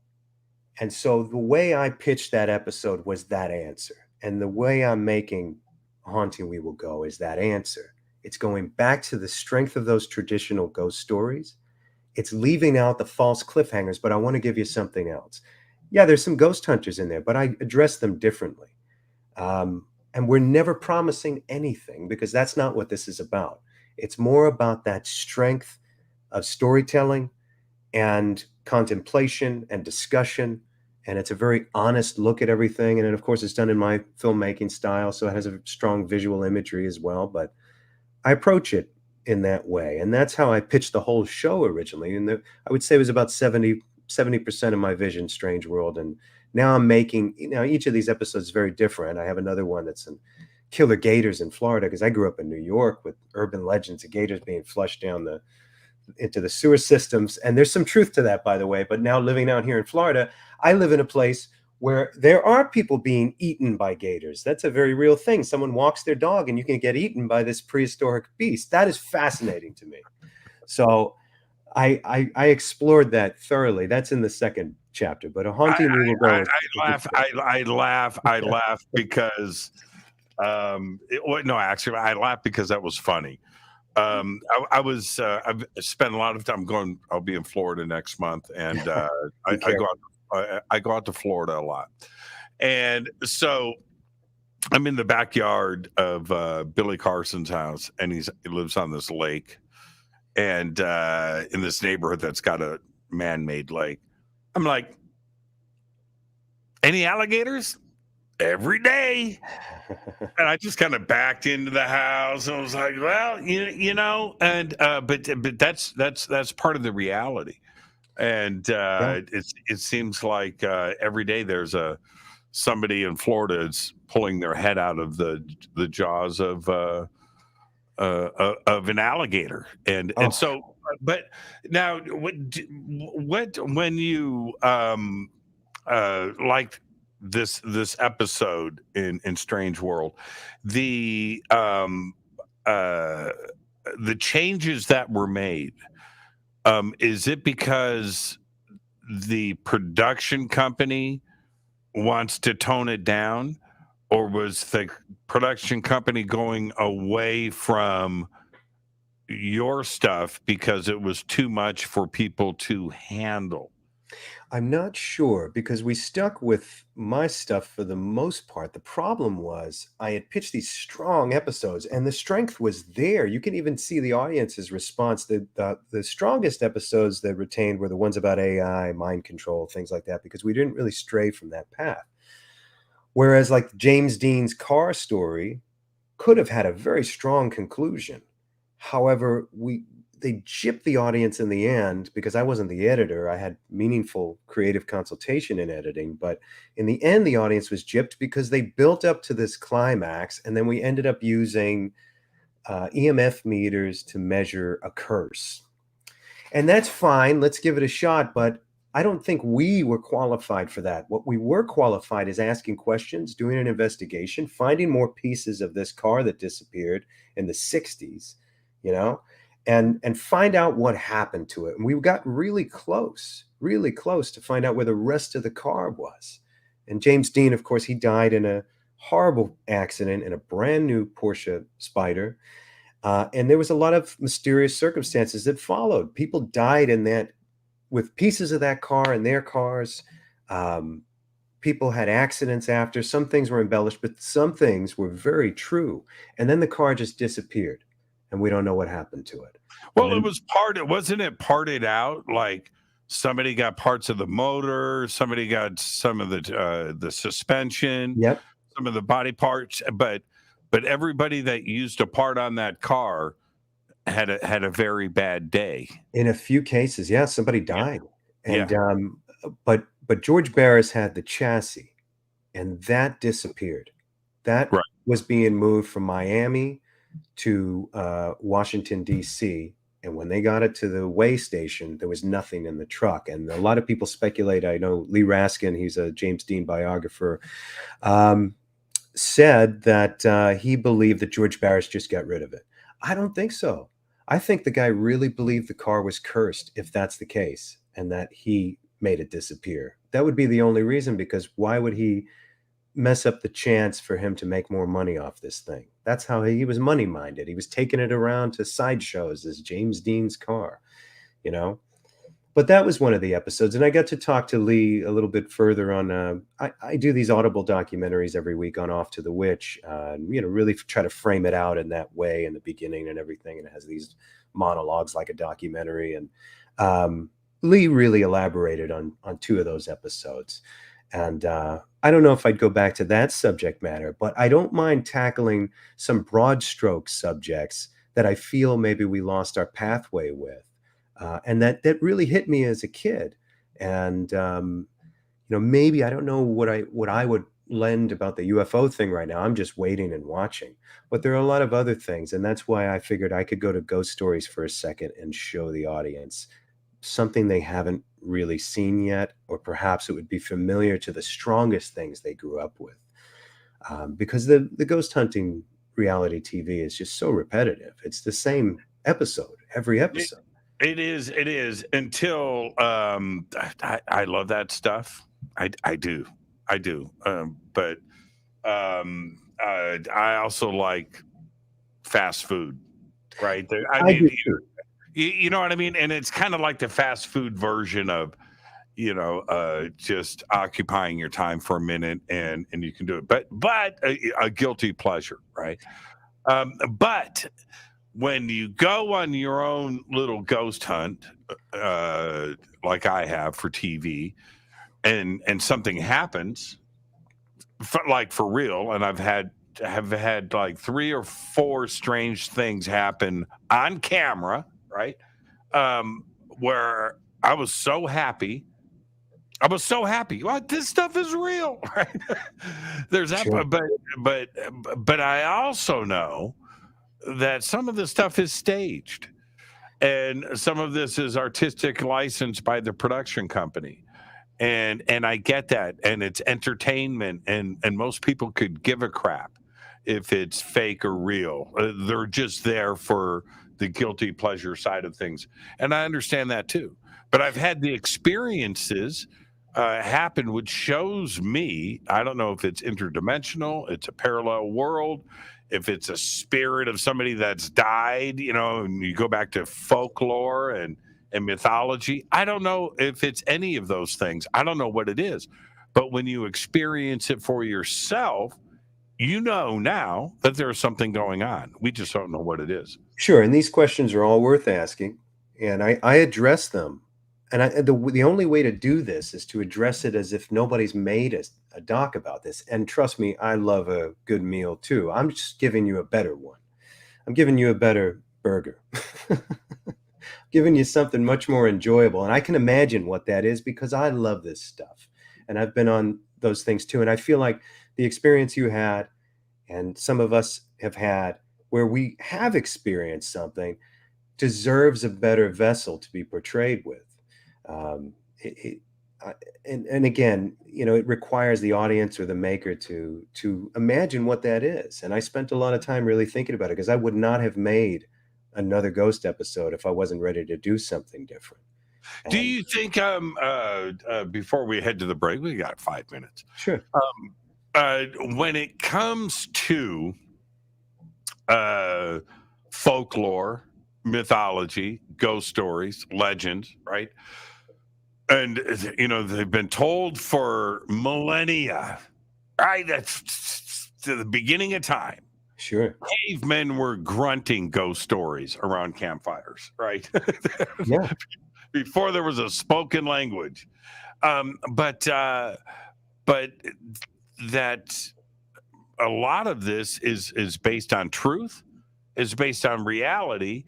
And so the way I pitched that episode was that answer. And the way I'm making Haunting We Will Go is that answer. It's going back to the strength of those traditional ghost stories. It's leaving out the false cliffhangers, but I want to give you something else. Yeah, there's some ghost hunters in there, but I address them differently. And we're never promising anything, because that's not what this is about. It's more about that strength of storytelling and contemplation and discussion. And it's a very honest look at everything. And then, of course, it's done in my filmmaking style, so it has a strong visual imagery as well. But I approach it in that way. And that's how I pitched the whole show originally. And I would say it was about 70% of my vision, Strange World. And now I'm making, each of these episodes is very different. I have another one that's in killer gators in Florida, because I grew up in New York with urban legends of gators being flushed down into the sewer systems. And there's some truth to that, by the way. But now living out here in Florida, I live in a place where there are people being eaten by gators. That's a very real thing. Someone walks their dog and you can get eaten by this prehistoric beast. That is fascinating to me. So I explored that thoroughly. That's in the second chapter. But a Haunting We Will Go. I laugh because actually I laugh because that was funny. I've spent a lot of time I'll be in Florida next month, and I go out to Florida a lot. And so I'm in the backyard of Billy Carson's house, and he lives on this lake, and in this neighborhood that's got a man-made lake. I'm like, any alligators? Every day. And I just kind of backed into the house and was like, well, but that's part of the reality. And it seems like every day there's somebody in Florida is pulling their head out of the jaws of an alligator. And so, but now when you like this episode in Strange World, the changes that were made, is it because the production company wants to tone it down, or was the production company going away from your stuff because it was too much for people to handle? I'm not sure because we stuck with my stuff for the most part. The problem was I had pitched these strong episodes and the strength was there. You can even see the audience's response. The strongest episodes that retained were the ones about AI, mind control, things like that, because we didn't really stray from that path. Whereas like James Dean's car story could have had a very strong conclusion. However, they gypped the audience in the end because I wasn't the editor. I had meaningful creative consultation in editing, but in the end, the audience was gypped because they built up to this climax, and then we ended up using EMF meters to measure a curse. And that's fine. Let's give it a shot, but I don't think we were qualified for that. What we were qualified is asking questions, doing an investigation, finding more pieces of this car that disappeared in the 60s, you know, and find out what happened to it. And we got really close to find out where the rest of the car was. And James Dean, of course, he died in a horrible accident in a brand new Porsche Spyder. And there was a lot of mysterious circumstances that followed. People died in that with pieces of that car in their cars. People had accidents after. Some things were embellished, but some things were very true. And then the car just disappeared, and we don't know what happened to it. Well, wasn't it parted out? Like somebody got parts of the motor, somebody got some of the suspension, Yep. some of the body parts, but everybody that used a part on that car had a very bad day. In a few cases, yeah, somebody died. Yeah. And but George Barris had the chassis, and that disappeared. That Right. was being moved from Miami to Washington, D.C. And when they got it to the weigh station, there was nothing in the truck. And a lot of people speculate. I know Lee Raskin, he's a James Dean biographer, said that he believed that George Barris just got rid of it. I don't think so. I think the guy really believed the car was cursed, if that's the case, and that he made it disappear. That would be the only reason, because why would he mess up the chance for him to make more money off this thing? That's how he was money-minded. He was taking it around to sideshows as James Dean's car, you know? But that was one of the episodes, and I got to talk to Lee a little bit further on. I do these Audible documentaries every week on Off to the Witch, really try to frame it out in that way in the beginning and everything, and it has these monologues like a documentary. And Lee really elaborated on two of those episodes, and I don't know if I'd go back to that subject matter, but I don't mind tackling some broad stroke subjects that I feel maybe we lost our pathway with. And that really hit me as a kid. And, maybe I don't know what I would lend about the UFO thing right now. I'm just waiting and watching. But there are a lot of other things. And that's why I figured I could go to ghost stories for a second and show the audience something they haven't really seen yet, or perhaps it would be familiar to the strongest things they grew up with. Because the ghost hunting reality TV is just so repetitive. It's the same episode every episode. It is until I love that stuff. I do. But I also like fast food, right? I do mean, too. you know what I mean? And it's kind of like the fast food version of, just occupying your time for a minute and you can do it. But a guilty pleasure, right? But when you go on your own little ghost hunt, like I have for TV, and something happens, for real, and have had like 3 or 4 strange things happen on camera, right? Where I was so happy. Well, this stuff is real, right? There's that, Sure. but I also know that some of this stuff is staged, and some of this is artistic license by the production company. And I get that, and it's entertainment, and most people could give a crap if it's fake or real. They're just there for the guilty pleasure side of things, and I understand that too. But I've had the experiences happen, which shows me, I don't know if it's interdimensional, it's a parallel world, if it's a spirit of somebody that's died, and you go back to folklore and mythology. I don't know if it's any of those things. I don't know what it is. But when you experience it for yourself, you know now that there's something going on. We just don't know what it is. Sure, and these questions are all worth asking, and I address them. And the only way to do this is to address it as if nobody's made a doc about this. And trust me, I love a good meal too. I'm just giving you a better one. I'm giving you a better burger. Giving you something much more enjoyable. And I can imagine what that is because I love this stuff. And I've been on those things too. And I feel like the experience you had and some of us have had where we have experienced something deserves a better vessel to be portrayed with. And again, it requires the audience or the maker to imagine what that is. And I spent a lot of time really thinking about it because I would not have made another ghost episode if I wasn't ready to do something different. Do you think before we head to the break, we got 5 minutes. Sure. When it comes to folklore, mythology, ghost stories, legends, right? And they've been told for millennia, right? That's to the beginning of time. Sure. Cavemen were grunting ghost stories around campfires, right? Yeah. Before there was a spoken language. But that a lot of this is based on truth, is based on reality.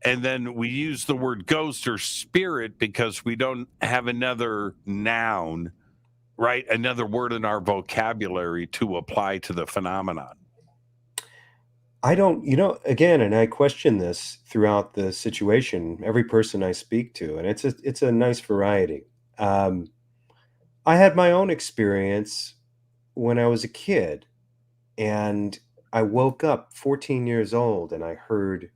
And then we use the word ghost or spirit because we don't have another noun, right? Another word in our vocabulary to apply to the phenomenon. I don't, again, and I question this throughout the situation, every person I speak to, and it's a nice variety. I had my own experience when I was a kid, and I woke up 14 years old and I heard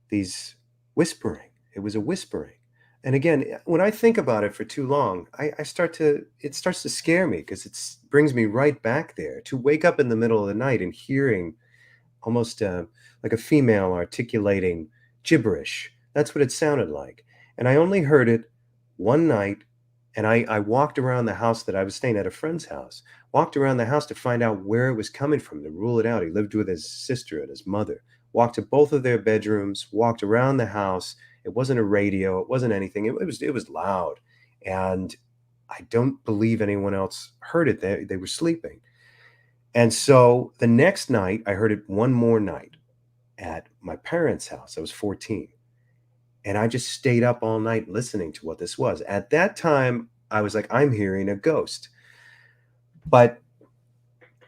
these whispering. It was a whispering. And again, when I think about it for too long, it starts to scare me because it brings me right back there to wake up in the middle of the night and hearing almost like a female articulating gibberish. That's what it sounded like. And I only heard it one night, and I walked around the house that I was staying at a friend's house, walked around the house to find out where it was coming from, to rule it out. He lived with his sister and his mother, walked to both of their bedrooms, walked around the house. It wasn't a radio. It wasn't anything. It was loud. And I don't believe anyone else heard it. They were sleeping. And so the next night, I heard it one more night at my parents' house. I was 14. And I just stayed up all night listening to what this was. At that time, I was like, I'm hearing a ghost. But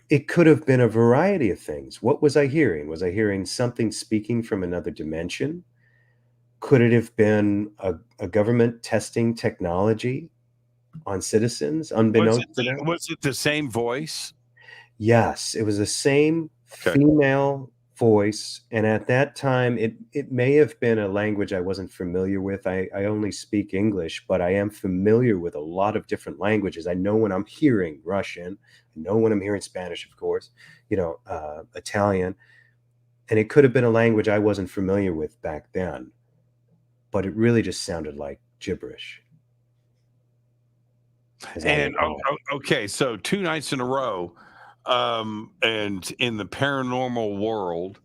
it could have been a variety of things. What was I hearing? Was I hearing something speaking from another dimension? Could it have been a government testing technology on citizens, unbeknownst to them? Was it the same voice? Yes, it was the same female voice. And at that time, it may have been a language I wasn't familiar with. I only speak English, but I am familiar with a lot of different languages. I know when I'm hearing Russian. I know when I'm hearing Spanish, of course, Italian. And it could have been a language I wasn't familiar with back then. But it really just sounded like gibberish. And okay, so 2 nights in a row, and in the paranormal world,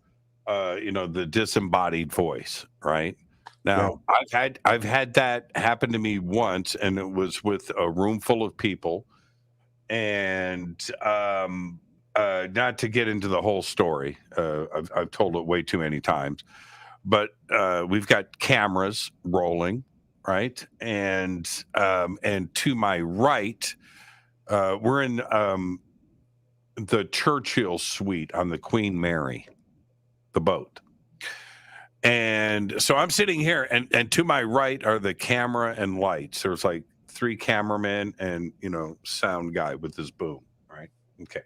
the disembodied voice, right? Now, I've had that happen to me once, and it was with a room full of people, and not to get into the whole story, I've told it way too many times, but we've got cameras rolling, right? And to my right, we're in the Churchill suite on the Queen Mary, the boat. And so I'm sitting here, and to my right are the camera and lights. There's like 3 cameramen and, sound guy with his boom, right? Okay.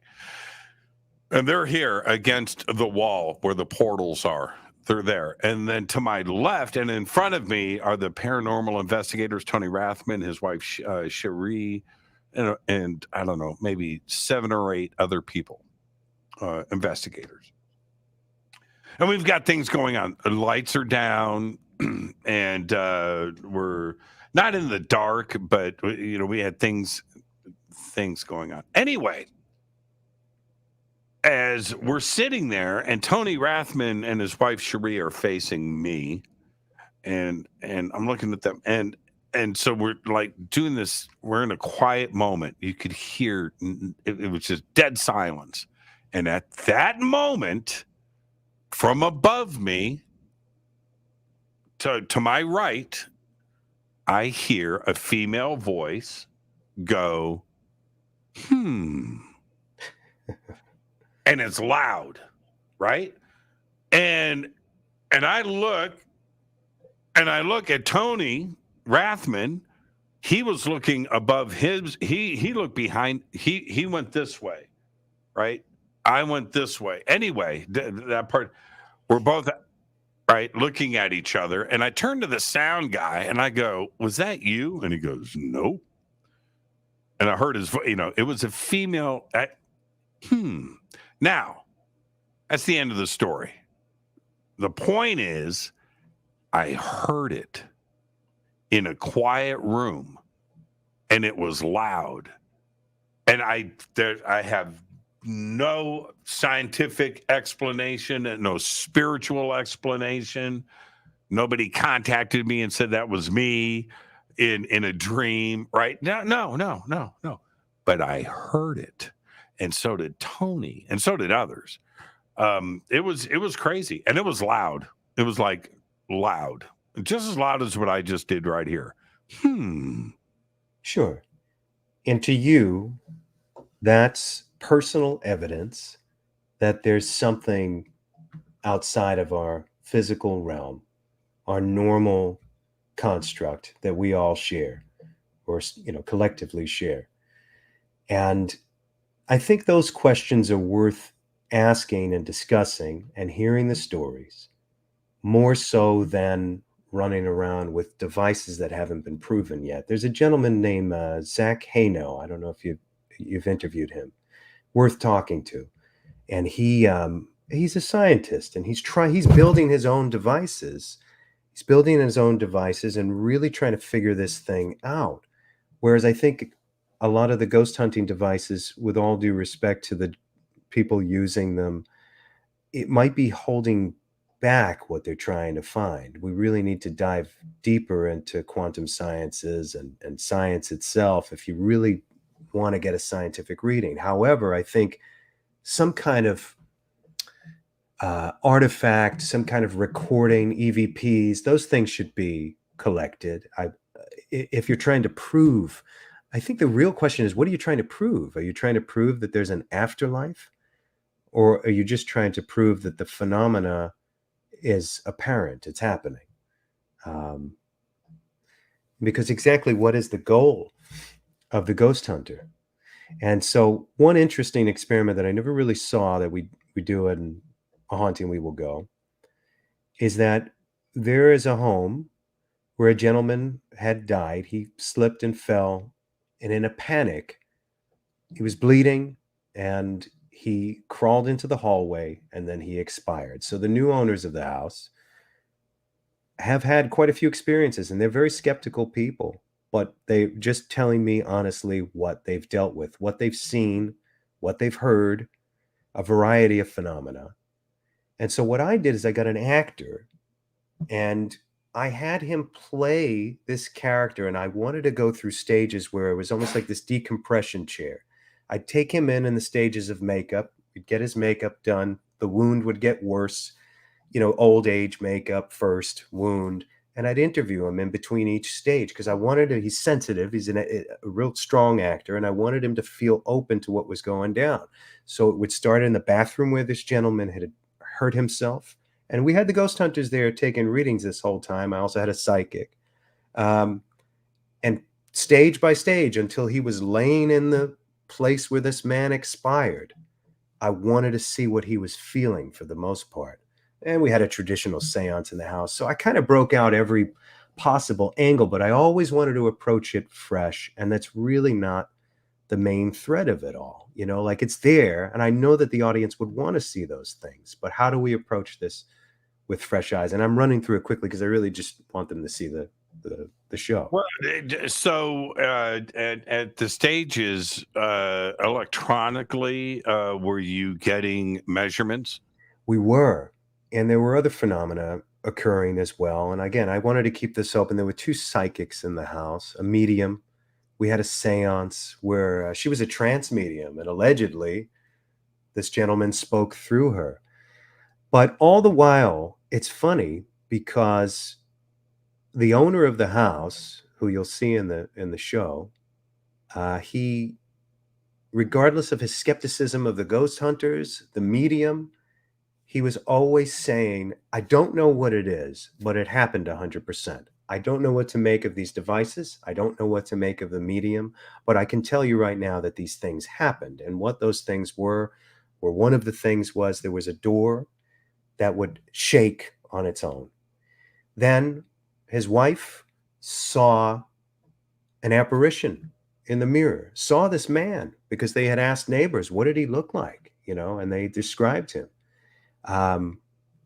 And they're here against the wall where the portals are. They're there. And then to my left and in front of me are the paranormal investigators, Tony Rathman, his wife, Cherie, and I don't know, maybe 7 or 8 other people, investigators. And we've got things going on. The lights are down and we're not in the dark, but, we had things going on. Anyway, as we're sitting there and Tony Rathman and his wife Cherie are facing me and I'm looking at them and so we're like doing this, we're in a quiet moment. You could hear it was just dead silence. And at that moment, from above me to my right, I hear a female voice go, and it's loud, right? And I look at Tony Rathman. He was looking above his. He looked behind. He went this way, right? I went this way. Anyway, that part. We're both right looking at each other, and I turn to the sound guy and I go, "Was that you?" And he goes, "Nope." And I heard his voice. It was a female. Now, that's the end of the story. The point is, I heard it in a quiet room, and it was loud. And I have no scientific explanation and no spiritual explanation. Nobody contacted me and said that was me in a dream, right? No. But I heard it. And so did Tony, and so did others. It was crazy, and it was loud. It was like loud, just as loud as what I just did right here. Sure. And to you, that's personal evidence that there's something outside of our physical realm, our normal construct that we all share, or collectively share. And I think those questions are worth asking and discussing and hearing the stories, more so than running around with devices that haven't been proven yet. There's a gentleman named Zach Hayno. I don't know if you've interviewed him. Worth talking to. And he's a scientist, and he's building his own devices. He's building his own devices and really trying to figure this thing out. Whereas I think a lot of the ghost hunting devices, with all due respect to the people using them, it might be holding back what they're trying to find. We really need to dive deeper into quantum sciences and science itself if you really want to get a scientific reading. However, I think some kind of artifact, some kind of recording, EVPs, those things should be collected. If you're trying to prove, I think the real question is, what are you trying to prove? Are you trying to prove that there's an afterlife? Or are you just trying to prove that the phenomena is apparent, it's happening? Because exactly what is the goal of the ghost hunter? And so one interesting experiment that I never really saw that we do in A Haunting We Will Go is that there is a home where a gentleman had died. He slipped and fell, and in a panic, he was bleeding and he crawled into the hallway, and then he expired. So the new owners of the house have had quite a few experiences, and they're very skeptical people, but they're just telling me honestly what they've dealt with, what they've seen, what they've heard, a variety of phenomena. And so what I did is I got an actor, and I had him play this character, and I wanted to go through stages where it was almost like this decompression chair. I'd take him in the stages of makeup. We'd get his makeup done. The wound would get worse, old age makeup first, wound. And I'd interview him in between each stage because I wanted he's sensitive. He's a real strong actor, and I wanted him to feel open to what was going down. So it would start in the bathroom where this gentleman had hurt himself. And we had the ghost hunters there taking readings this whole time. I also had a psychic. And stage by stage until he was laying in the place where this man expired. I wanted to see what he was feeling for the most part. And we had a traditional seance in the house. So I kind of broke out every possible angle, but I always wanted to approach it fresh. And that's really not the main thread of it all. You know, like it's there. And I know that the audience would want to see those things. But how do we approach this with fresh eyes? And I'm running through it quickly because I really just want them to see the show. Well, so at the stages, electronically, were you getting measurements? We were. And there were other phenomena occurring as well. And again, I wanted to keep this open. There were two psychics in the house, a medium. We had a seance where she was a trance medium, and allegedly this gentleman spoke through her. But all the while, it's funny because the owner of the house, who you'll see in the show, he, regardless of his skepticism of the ghost hunters, the medium, he was always saying, I don't know what it is, but it happened 100%. I don't know what to make of these devices. I don't know what to make of the medium, but I can tell you right now that these things happened. And what those things were one of the things was there was a door that would shake on its own. Then his wife saw an apparition in the mirror, saw this man because they had asked neighbors, what did he look like? You know, and they described him.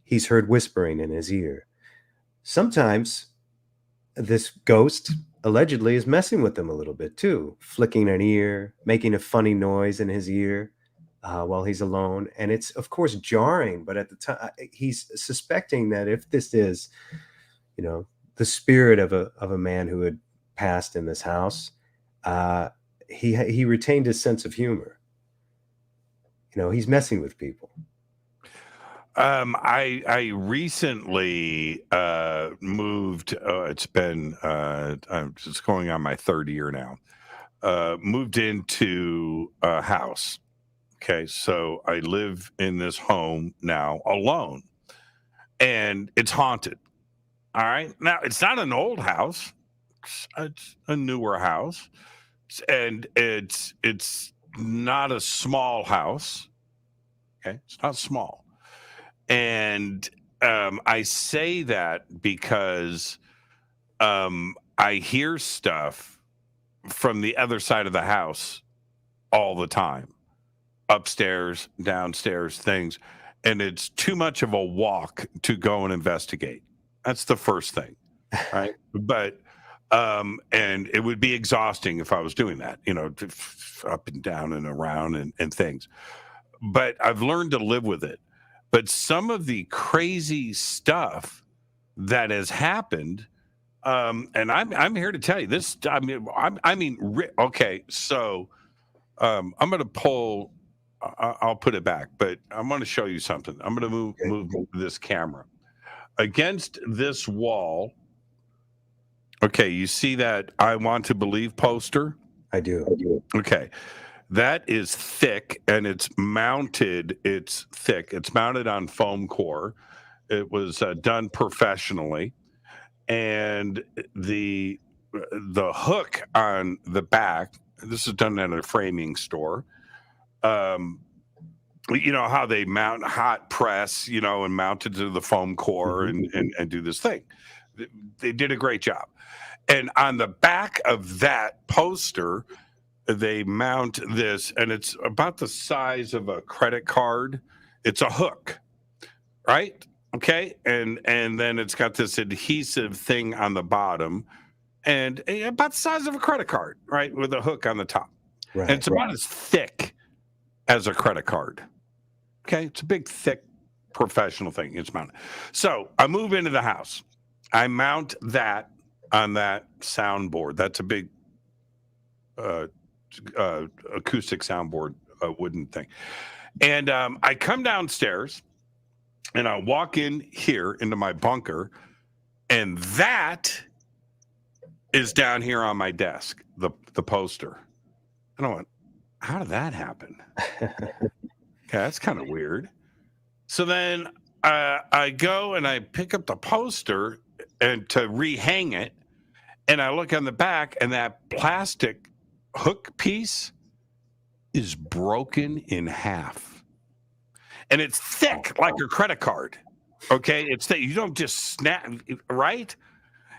He's heard whispering in his ear. Sometimes this ghost allegedly is messing with them a little bit too, flicking an ear, making a funny noise in his ear while he's alone. And it's, of course, jarring, but at the time he's suspecting that if this is, you know, the spirit of a man who had passed in this house, he retained his sense of humor. You know, he's messing with people. I recently moved. It's been I'm just going on my third year now. Moved into a house. Okay, so I live in this home now alone, and it's haunted. All right, now it's not an old house; it's a newer house, and it's not a small house. Okay, it's not small. And I say that because I hear stuff from the other side of the house all the time, upstairs, downstairs, things. And it's too much of a walk to go and investigate. That's the first thing, right? But and it would be exhausting if I was doing that, you know, up and down and around and things. But I've learned to live with it. But some of the crazy stuff that has happened, and I'm here to tell you this. Okay. So I'm going to pull. I'll put it back, but I'm going to show you something. I'm going to move this camera against this wall. Okay, you see that "I Want to Believe" poster? I do. Okay. That is thick, and it's mounted. It's thick. It's mounted on foam core. It was done professionally, and the hook on the back. This is done at a framing store. You know how they mount hot press, you know, and mount it to the foam core and do this thing. They did a great job. And on the back of that poster, they mount this, and it's about the size of a credit card. It's a hook, right? Okay, and then it's got this adhesive thing on the bottom, and about the size of a credit card, right, with a hook on the top. Right, and it's about as thick as a credit card. Okay, it's a big, thick, professional thing. It's mounted. So I move into the house. I mount that on that soundboard. That's a big acoustic soundboard, wooden thing. And I come downstairs and I walk in here into my bunker, and that is down here on my desk, the poster. And I went, how did that happen? Okay, that's kind of weird. So then I go and I pick up the poster and to rehang it, And I look on the back, and that plastic hook piece is broken in half. And it's thick like a credit card. Okay. It's thick. You don't just snap, right?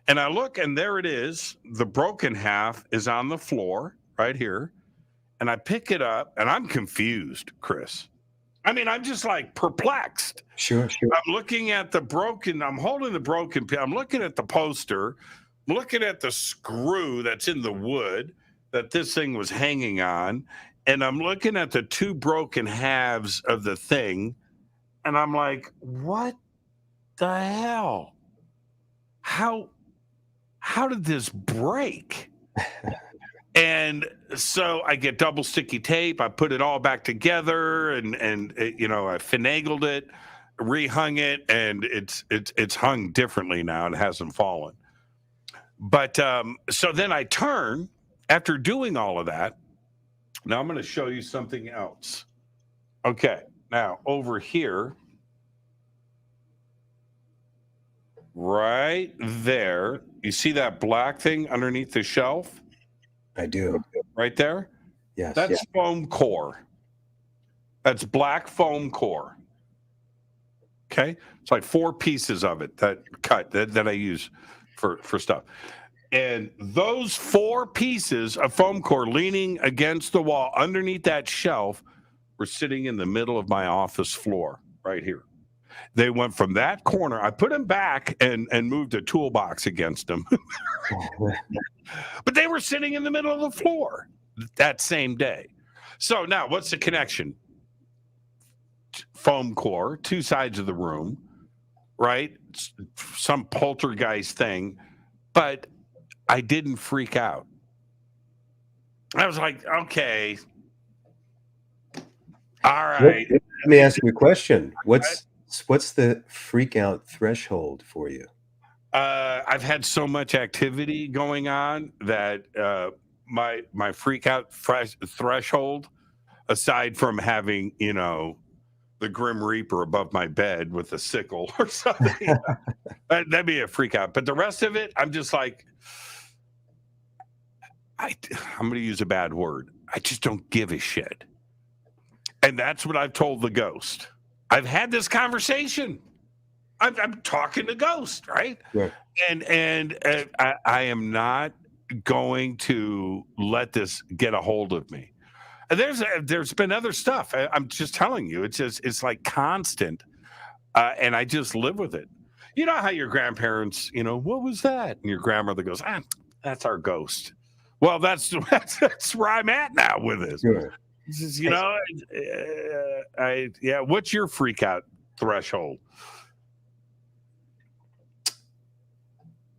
And I look, and there it is. The broken half is on the floor right here. And I pick it up, and I'm confused, Chris. I mean, I'm just like perplexed. Sure. I'm looking at I'm holding the broken, I'm looking at the poster, looking at the screw that's in the wood that this thing was hanging on. And I'm looking at the two broken halves of the thing. And I'm like, what the hell? How did this break? And so I get double sticky tape. I put it all back together, and I finagled it, rehung it, and it's hung differently now. It hasn't fallen. But so then I turn after doing all of that. Now I'm going to show you something else. Okay, now over here, right there, you see that black thing underneath the shelf? I do. Right there? Yes. That's foam core. That's black foam core. Okay? It's like 4 pieces of it that I use for stuff. And those 4 pieces of foam core leaning against the wall underneath that shelf were sitting in the middle of my office floor right here. They went from that corner. I put them back and moved a toolbox against them. But they were sitting in the middle of the floor that same day. So now what's the connection? Foam core, 2 sides of the room, right? Some poltergeist thing. But I didn't freak out. I was like, okay. All right. Let me ask you a question. What's the freak out threshold for you? I've had so much activity going on that my freak out threshold, aside from having, the Grim Reaper above my bed with a sickle or something, that'd be a freak out. But the rest of it, I'm just like, I'm going to use a bad word. I just don't give a shit. And that's what I've told the ghost. I've had this conversation. I'm talking to ghost, right? Yeah. And I am not going to let this get a hold of me. And there's been other stuff. I'm just telling you, it's like constant, and I just live with it. You know how your grandparents, what was that? And your grandmother goes, that's our ghost. Well, that's where I'm at now with this. Sure. Just, what's your freak out threshold?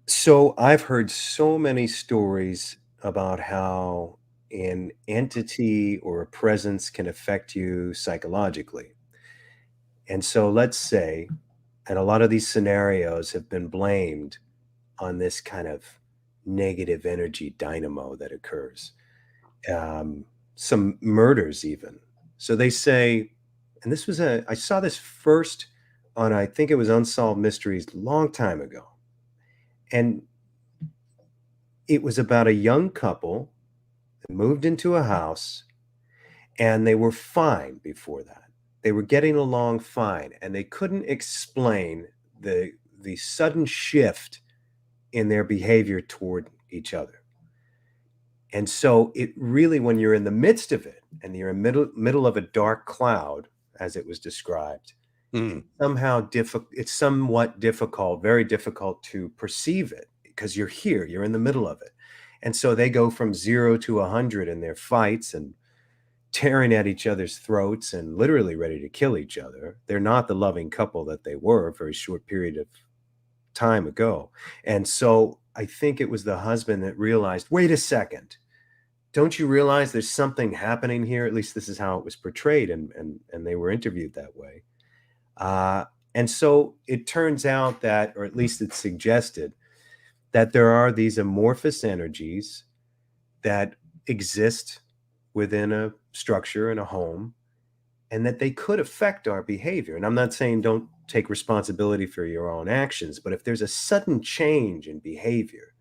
So I've heard so many stories about how an entity or a presence can affect you psychologically. And so let's say, and a lot of these scenarios have been blamed on this kind of negative energy dynamo that occurs. Some murders even. So they say, and I saw this first on, I think it was Unsolved Mysteries a long time ago. And it was about a young couple that moved into a house, and they were fine before that. They were getting along fine, and they couldn't explain the sudden shift in their behavior toward each other. And so it really, when you're in the midst of it and you're in middle of a dark cloud, as it was described, it's somewhat difficult, very difficult to perceive it because you're in the middle of it. And so they go from 0 to 100 in their fights and tearing at each other's throats and literally ready to kill each other. They're not the loving couple that they were a very short period of time ago. And so I think it was the husband that realized, wait a second, don't you realize there's something happening here? At least this is how it was portrayed, and they were interviewed that way. And so it turns out that, or at least it's suggested, that there are these amorphous energies that exist within a structure in a home, and that they could affect our behavior. And I'm not saying don't take responsibility for your own actions, but if there's a sudden change in behavior,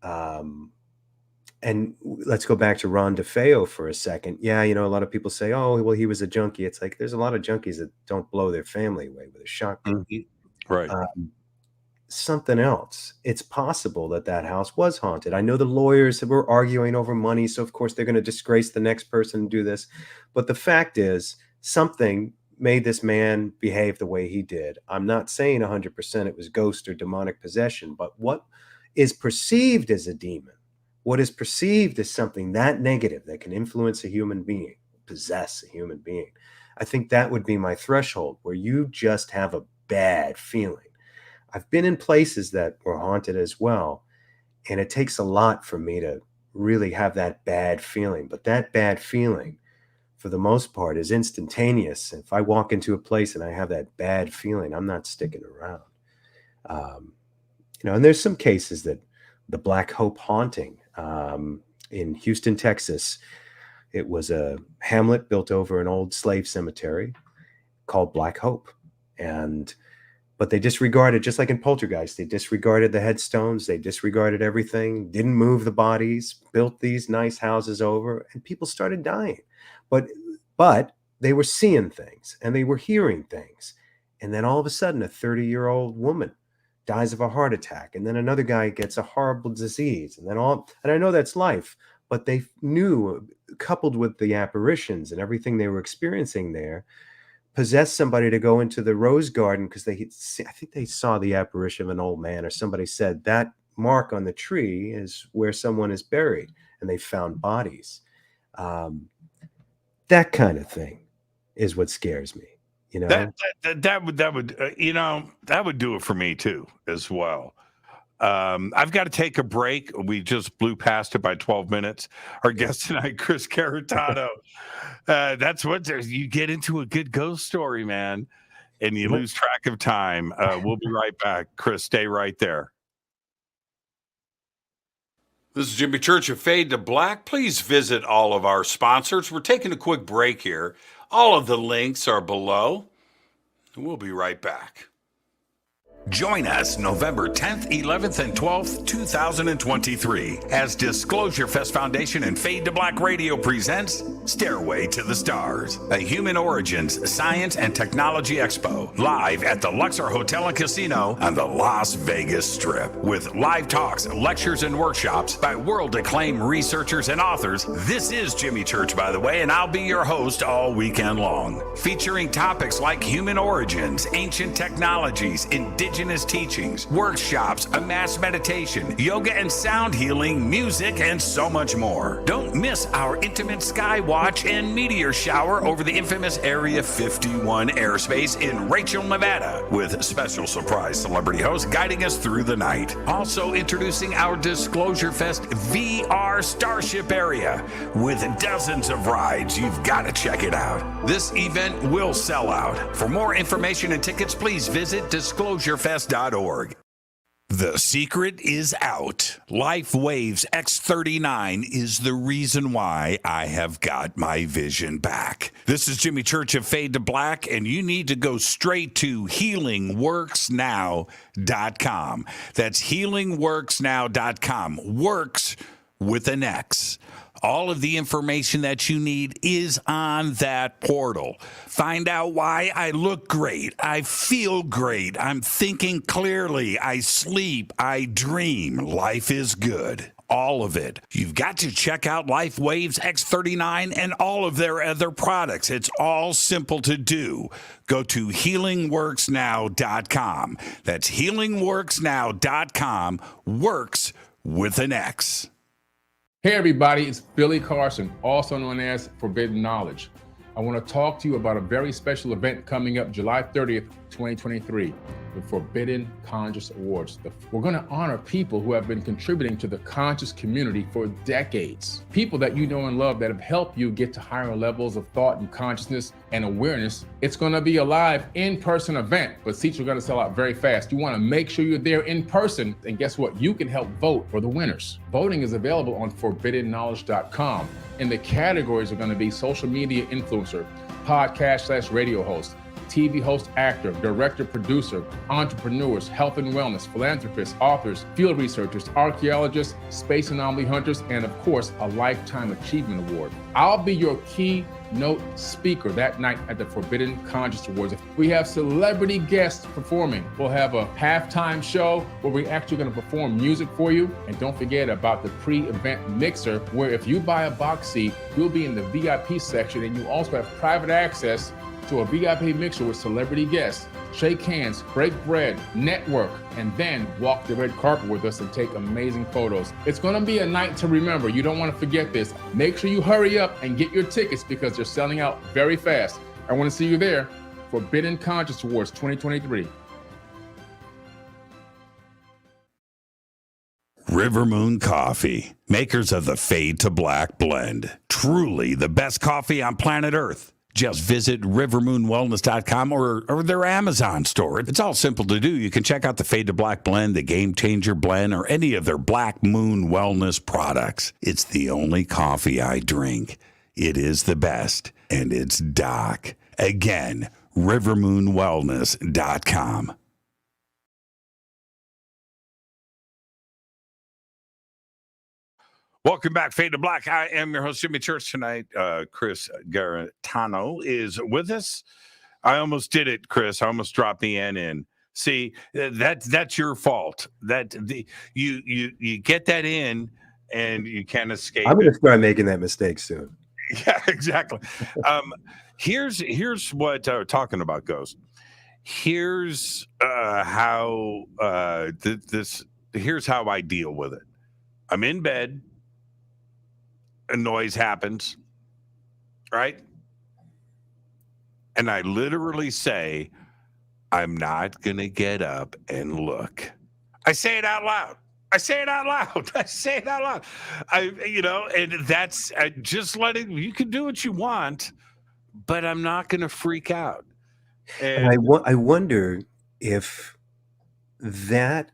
And let's go back to Ron DeFeo for a second. Yeah, a lot of people say, oh, well, he was a junkie. It's like there's a lot of junkies that don't blow their family away with a shotgun. Right. Something else. It's possible that house was haunted. I know the lawyers were arguing over money, so of course they're going to disgrace the next person and do this. But the fact is, something made this man behave the way he did. I'm not saying 100% it was ghost or demonic possession, but what is perceived as a demon, what is perceived as something that negative that can influence a human being, possess a human being, I think that would be my threshold, where you just have a bad feeling. I've been in places that were haunted as well, and it takes a lot for me to really have that bad feeling. But that bad feeling, for the most part, is instantaneous. If I walk into a place and I have that bad feeling, I'm not sticking around. And there's some cases that the Black Hope haunting in Houston, Texas, it was a hamlet built over an old slave cemetery called Black Hope. But they disregarded, just like in Poltergeist, they disregarded the headstones, they disregarded everything, didn't move the bodies, built these nice houses over, and people started dying. But they were seeing things and they were hearing things. And then all of a sudden, a 30-year-old woman dies of a heart attack. And then another guy gets a horrible disease. And I know that's life, but they knew, coupled with the apparitions and everything they were experiencing there, possessed somebody to go into the rose garden because I think they saw the apparition of an old man, or somebody said that mark on the tree is where someone is buried, and they found bodies. That kind of thing is what scares me. That would do it for me too as well. I've got to take a break. We just blew past it by 12 minutes. Our guest tonight, Chris Garetano. That's what you get into a good ghost story, man, and you lose track of time. We'll be right back. Chris, stay right there. This is Jimmy Church of Fade to Black. Please visit all of our sponsors. We're taking a quick break here. All of the links are below. We'll be right back. Join us November 10th, 11th, and 12th, 2023 as Disclosure Fest Foundation and Fade to Black Radio presents Stairway to the Stars, a Human Origins Science and Technology Expo, live at the Luxor Hotel and Casino on the Las Vegas Strip. With live talks, lectures, and workshops by world-acclaimed researchers and authors. This is Jimmy Church, by the way, and I'll be your host all weekend long, featuring topics like human origins, ancient technologies, indigenous teachings, workshops, a mass meditation, yoga and sound healing, music, and so much more. Don't miss our intimate sky watch and meteor shower over the infamous Area 51 airspace in Rachel, Nevada, with special surprise celebrity hosts guiding us through the night. Also introducing our Disclosure Fest VR Starship area with dozens of rides. You've got to check it out. This event will sell out. For more information and tickets, please visit disclosurefest.org. The secret is out. LifeWave's X39 is the reason why I have got my vision back. This is Jimmy Church of Fade to Black, and you need to go straight to healingworksnow.com. That's healingworksnow.com. Works with an X. All of the information that you need is on that portal. Find out why I look great, I feel great, I'm thinking clearly, I sleep, I dream, life is good. All of it. You've got to check out LifeWave's X39 and all of their other products. It's all simple to do. Go to healingworksnow.com. That's healingworksnow.com. Works with an X. Hey everybody, it's Billy Carson, also known as Forbidden Knowledge. I want to talk to you about a very special event coming up July 30th, 2023, the Forbidden Conscious Awards. We're going to honor people who have been contributing to the conscious community for decades. People that you know and love that have helped you get to higher levels of thought and consciousness and awareness. It's going to be a live in-person event, but seats are going to sell out very fast. You want to make sure you're there in person, and guess what? You can help vote for the winners. Voting is available on forbiddenknowledge.com, and the categories are going to be social media influencer, podcast/radio host, TV host, actor, director, producer, entrepreneurs, health and wellness, philanthropists, authors, field researchers, archaeologists, space anomaly hunters, and of course, a Lifetime Achievement Award. I'll be your keynote speaker that night at the Forbidden Conscious Awards. We have celebrity guests performing. We'll have a halftime show where we're actually going to perform music for you. And don't forget about the pre-event mixer, where if you buy a box seat, you'll be in the VIP section, and you also have private access to a VIP mixer with celebrity guests. Shake hands, break bread, network, and then walk the red carpet with us and take amazing photos. It's gonna be a night to remember. You don't wanna forget this. Make sure you hurry up and get your tickets because they're selling out very fast. I wanna see you there. Forbidden Conscious Awards 2023. River Moon Coffee, makers of the Fade to Black blend. Truly the best coffee on planet Earth. Just visit rivermoonwellness.com or their Amazon store. It's all simple to do. You can check out the Fade to Black blend, the Game Changer blend, or any of their Black Moon Wellness products. It's the only coffee I drink. It is the best, and it's Doc. Again, rivermoonwellness.com. Welcome back, Fade to Black. I am your host, Jimmy Church. Tonight, Chris Garetano is with us. I almost did it, Chris. I almost dropped the N in. See, that's your fault. You get that in, and you can't escape. I'm going to start making that mistake soon. Yeah, exactly. Here's what we're talking about goes. Here's how here's how I deal with it. I'm in bed. A noise happens, right? And I literally say, I'm not going to get up and look. I say it out loud. And that's just letting, you can do what you want, but I'm not going to freak out. And I wonder if that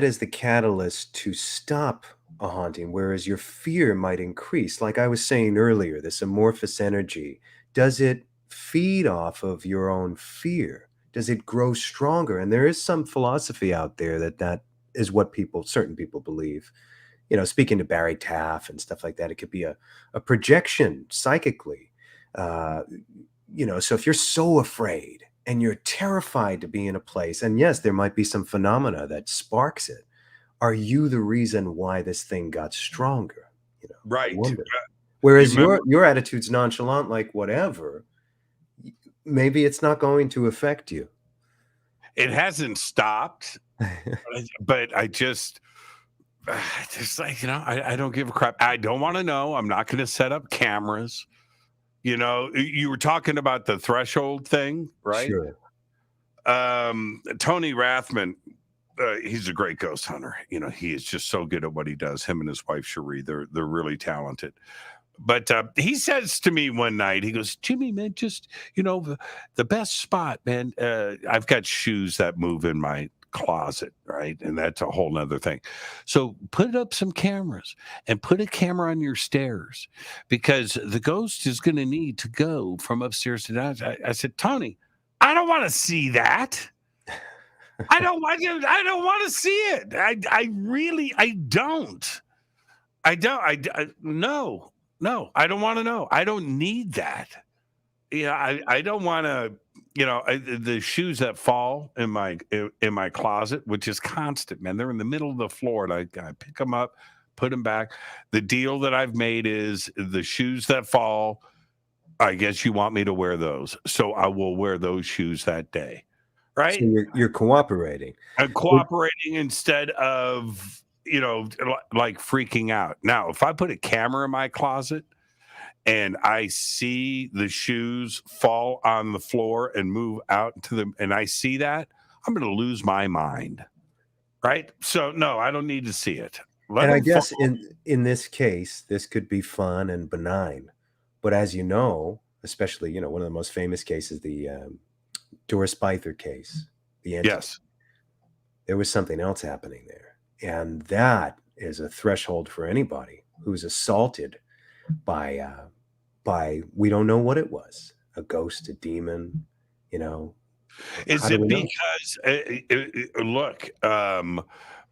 is the catalyst to stop a haunting, whereas your fear might increase. Like I was saying earlier, this amorphous energy, does it feed off of your own fear? Does it grow stronger? And there is some philosophy out there that is what certain people believe. You know, speaking to Barry Taff and stuff like that, it could be a projection psychically. So if you're so afraid and you're terrified to be in a place, and yes, there might be some phenomena that sparks it. Are you the reason why this thing got stronger? Right. Whereas your attitude's nonchalant, like whatever, maybe it's not going to affect you. It hasn't stopped, but I just like, I don't give a crap. I don't want to know. I'm not going to set up cameras. You were talking about the threshold thing, right? Sure. Tony Rathman, he's a great ghost hunter. He is just so good at what he does. Him and his wife Cherie, they're really talented. But he says to me one night, he goes, Jimmy, man, just the best spot, man. I've got shoes that move in my closet, right? And that's a whole nother thing. So put up some cameras and put a camera on your stairs, because the ghost is going to need to go from upstairs to down. I said, Tony, I don't want to see that. I don't want to see it. I don't. No, I don't want to know. I don't need that. I don't want to, the shoes that fall in my closet, which is constant, man. They're in the middle of the floor, and I pick them up, put them back. The deal that I've made is the shoes that fall, I guess you want me to wear those. So I will wear those shoes that day. Right. So you're cooperating. I'm cooperating instead of, like freaking out. Now, if I put a camera in my closet and I see the shoes fall on the floor and move out and I see that, I'm going to lose my mind. Right. So, no, I don't need to see it. And I guess in this case, this could be fun and benign. But as you know, especially, one of the most famous cases, the Doris Byther case, yes, there was something else happening there, and that is a threshold for anybody who's assaulted by we don't know what it was. a ghost, a demon, Is how do it we know? because look,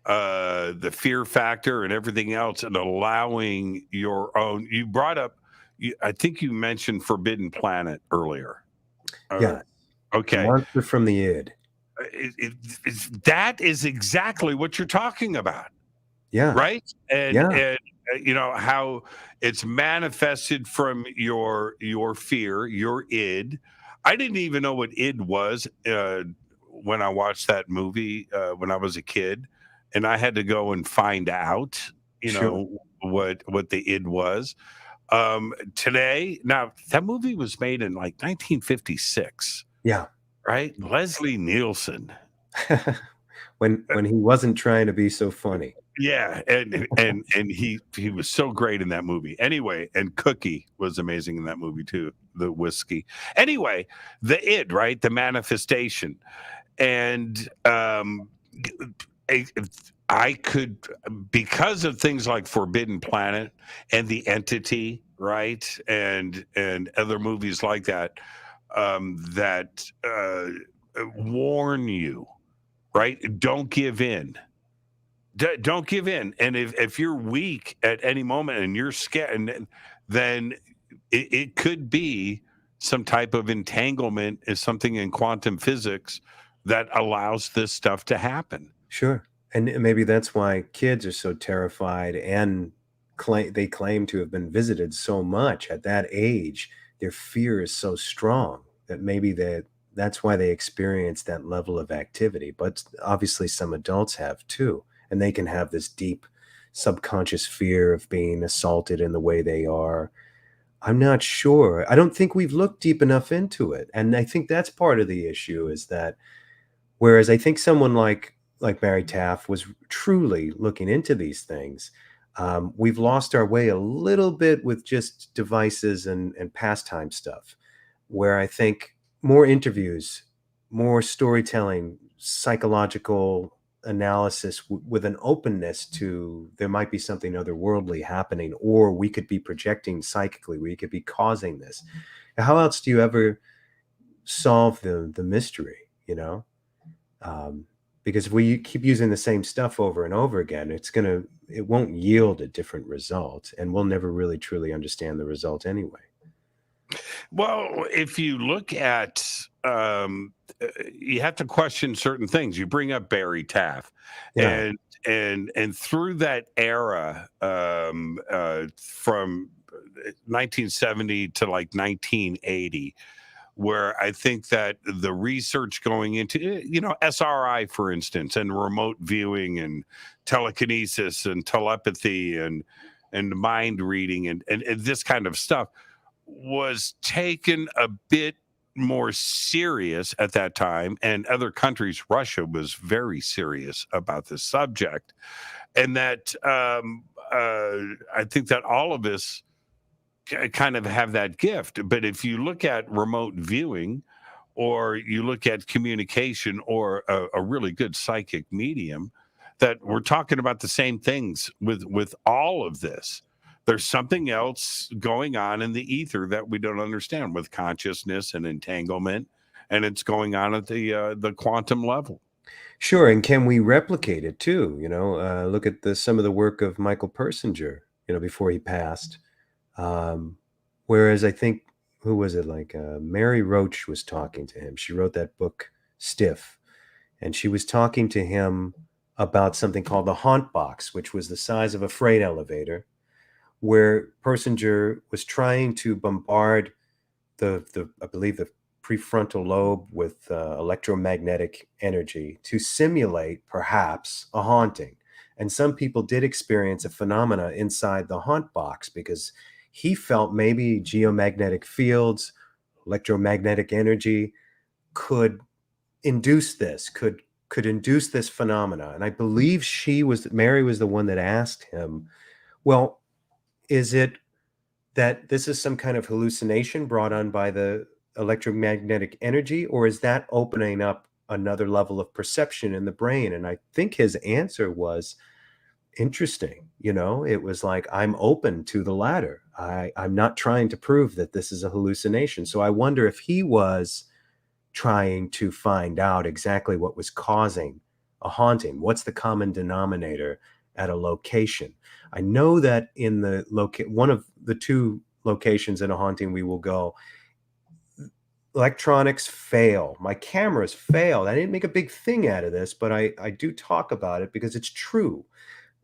the fear factor and everything else, and allowing your own? You brought up, I think you mentioned Forbidden Planet earlier. Uh, Yeah, the okay, monster from the id. that is exactly what you're talking about, Yeah, right? yeah, And how it's manifested from your fear, your id. I didn't even know what id was when I watched that movie when I was a kid, and I had to go and find out, sure. what the id was. Today, now that movie was made in like 1956, Yeah. right? Leslie Nielsen. When he wasn't trying to be so funny. Yeah, and he was so great in that movie. Anyway, and Cookie was amazing in that movie too. The whiskey. Anyway, the id, right? The manifestation, and I I could, because of things like Forbidden Planet and The Entity, right, and other movies like that, that warn you, right? Don't give in. Don't give in. And if you're weak at any moment and you're scared, and then it could be some type of entanglement, is something in quantum physics that allows this stuff to happen. Sure. And maybe that's why kids are so terrified and they claim to have been visited so much at that age. Their fear is so strong that maybe that's why they experience that level of activity. But obviously some adults have too, and they can have this deep subconscious fear of being assaulted in the way they are. I'm not sure. I don't think we've looked deep enough into it. And I think that's part of the issue, is that whereas I think someone like Barry Taff was truly looking into these things, we've lost our way a little bit with just devices and pastime stuff, where I think more interviews, more storytelling, psychological analysis with an openness to there might be something otherworldly happening, or we could be projecting psychically, we could be causing this. How else do you ever solve the mystery, because if we keep using the same stuff over and over again, it won't yield a different result, and we'll never really truly understand the result anyway. Well, if you look at, you have to question certain things. You bring up Barry Taff, Yeah, and through that era, from 1970 to like 1980, where I think that the research going into, SRI, for instance, and remote viewing and telekinesis and telepathy and mind reading and this kind of stuff was taken a bit more serious at that time. And other countries, Russia was very serious about this subject. And that I think that all of us kind of have that gift. But if you look at remote viewing, or you look at communication, or a really good psychic medium, that we're talking about the same things with all of this. There's something else going on in the ether that we don't understand, with consciousness and entanglement, and it's going on at the quantum level. sure. And can we replicate it too? Look at some of the work of Michael Persinger, before he passed. Whereas I think, who was it? Like Mary Roach was talking to him. She wrote that book Stiff, and she was talking to him about something called the haunt box, which was the size of a freight elevator, where Persinger was trying to bombard I believe the prefrontal lobe with electromagnetic energy to simulate perhaps a haunting. And some people did experience a phenomena inside the haunt box, because he felt maybe geomagnetic fields, electromagnetic energy could induce this phenomena. And I believe Mary was the one that asked him, well, is it that this is some kind of hallucination brought on by the electromagnetic energy, or is that opening up another level of perception in the brain? And I think his answer was interesting. It was like, I'm open to the latter. I'm not trying to prove that this is a hallucination. So I wonder if he was trying to find out exactly what was causing a haunting. What's the common denominator at a location? I know that in the one of the two locations in a haunting we will go, electronics fail. My cameras failed. I didn't make a big thing out of this, but I do talk about it because it's true.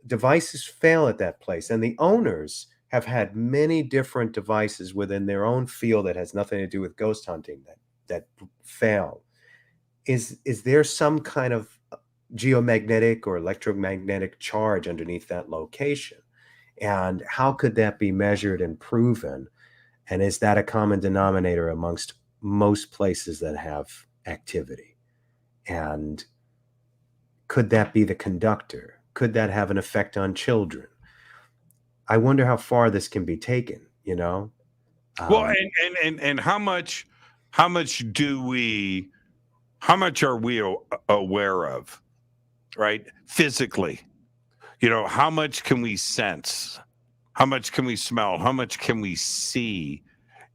Devices fail at that place, and the owners have had many different devices within their own field that has nothing to do with ghost hunting that fail. Is there some kind of geomagnetic or electromagnetic charge underneath that location? And how could that be measured and proven? And is that a common denominator amongst most places that have activity? And could that be the conductor? Could that have an effect on children? I wonder how far this can be taken, you know? Well, Um, and how much are we aware of, right? Physically, how much can we sense? How much can we smell? How much can we see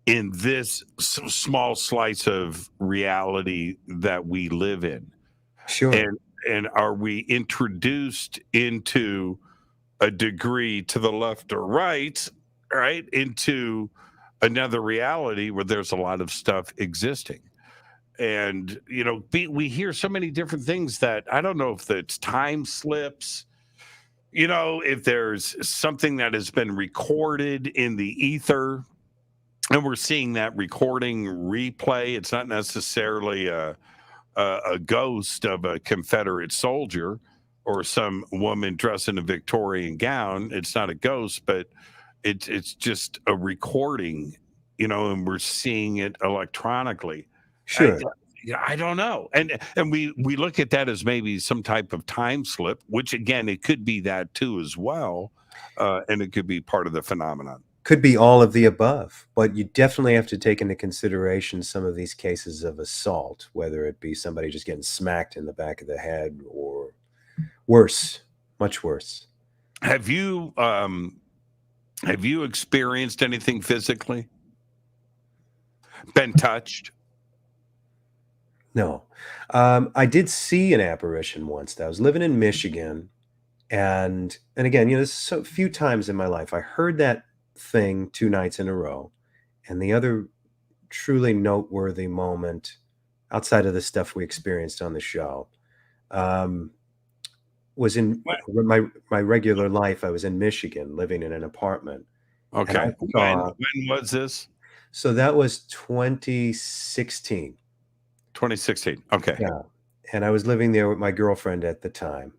in this small slice of reality that we live in? sure. And are we introduced into a degree to the left or right, into another reality where there's a lot of stuff existing? And we hear so many different things that I don't know if it's time slips, if there's something that has been recorded in the ether and we're seeing that recording replay. It's not necessarily a ghost of a Confederate soldier or some woman dressed in a Victorian gown. It's not a ghost, but it's just a recording, and we're seeing it electronically. Sure. I don't know, and we look at that as maybe some type of time slip, which again it could be that too as well, and it could be part of the phenomenon. Could be all of the above, but you definitely have to take into consideration some of these cases of assault, whether it be somebody just getting smacked in the back of the head or worse, much worse. Have you experienced anything physically? Been touched? No. I did see an apparition once. I was living in Michigan, and again, there's so few times in my life I heard that thing 2 nights in a row, and the other truly noteworthy moment outside of the stuff we experienced on the show was in my regular life. I was in Michigan living in an apartment. And I Okay. saw, When was this? so that was 2016. 2016. Okay. Yeah. And I was living there with my girlfriend at the time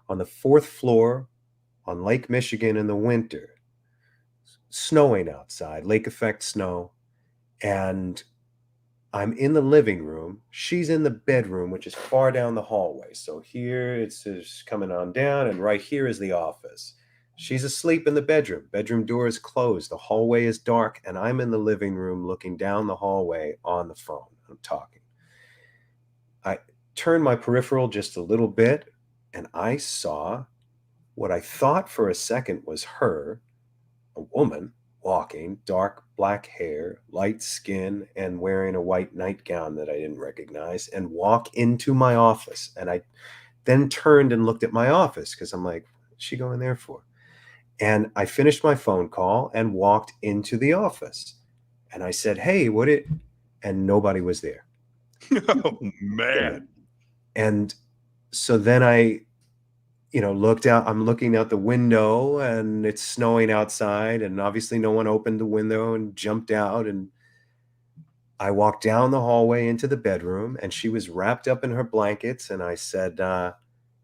on the 4th floor on Lake Michigan in the winter, snowing outside, lake effect snow. And I'm in the living room. She's in the bedroom, which is far down the hallway. So here it's just coming on down, and right here is the office. She's asleep in the bedroom. Bedroom door is closed. The hallway is dark, and I'm in the living room looking down the hallway on the phone. I'm talking. I turned my peripheral just a little bit, and I saw what I thought for a second was her, a woman, walking, dark black hair, light skin, and wearing a white nightgown that I didn't recognize, and walk into my office. And I then turned and looked at my office because I'm like, what's she going there for? And I finished my phone call and walked into the office. And I said, hey, and nobody was there. Oh, man. And so then I looked out. I'm looking out the window, and it's snowing outside, and obviously no one opened the window and jumped out. And I walked down the hallway into the bedroom, and she was wrapped up in her blankets. And I said,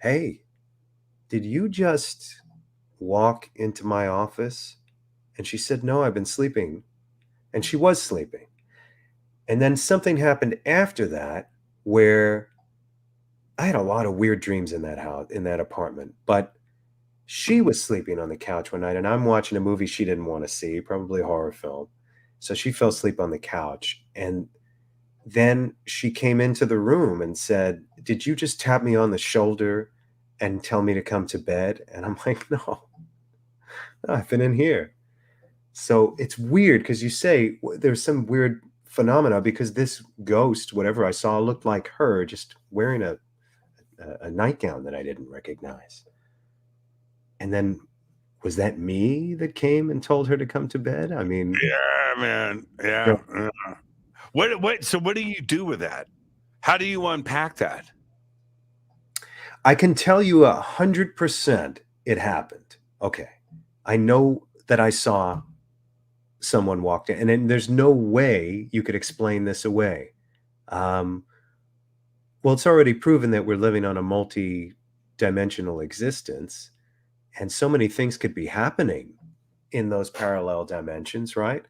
hey, did you just walk into my office? And she said, no, I've been sleeping. And she was sleeping. And then something happened after that where I had a lot of weird dreams in that house, in that apartment, but she was sleeping on the couch one night, and I'm watching a movie she didn't want to see, probably a horror film. So she fell asleep on the couch. And then she came into the room and said, did you just tap me on the shoulder and tell me to come to bed? And I'm like, no, I've been in here. So it's weird because you say there's some weird phenomena because this ghost, whatever I saw, looked like her just wearing a nightgown that I didn't recognize. And then was that me that came and told her to come to bed? I mean, Yeah, man. Yeah. So what do you do with that? How do you unpack that? I can tell you 100% it happened. Okay. I know that I saw someone walk in, and then there's no way you could explain this away. Well, it's already proven that we're living on a multi-dimensional existence, and so many things could be happening in those parallel dimensions, right?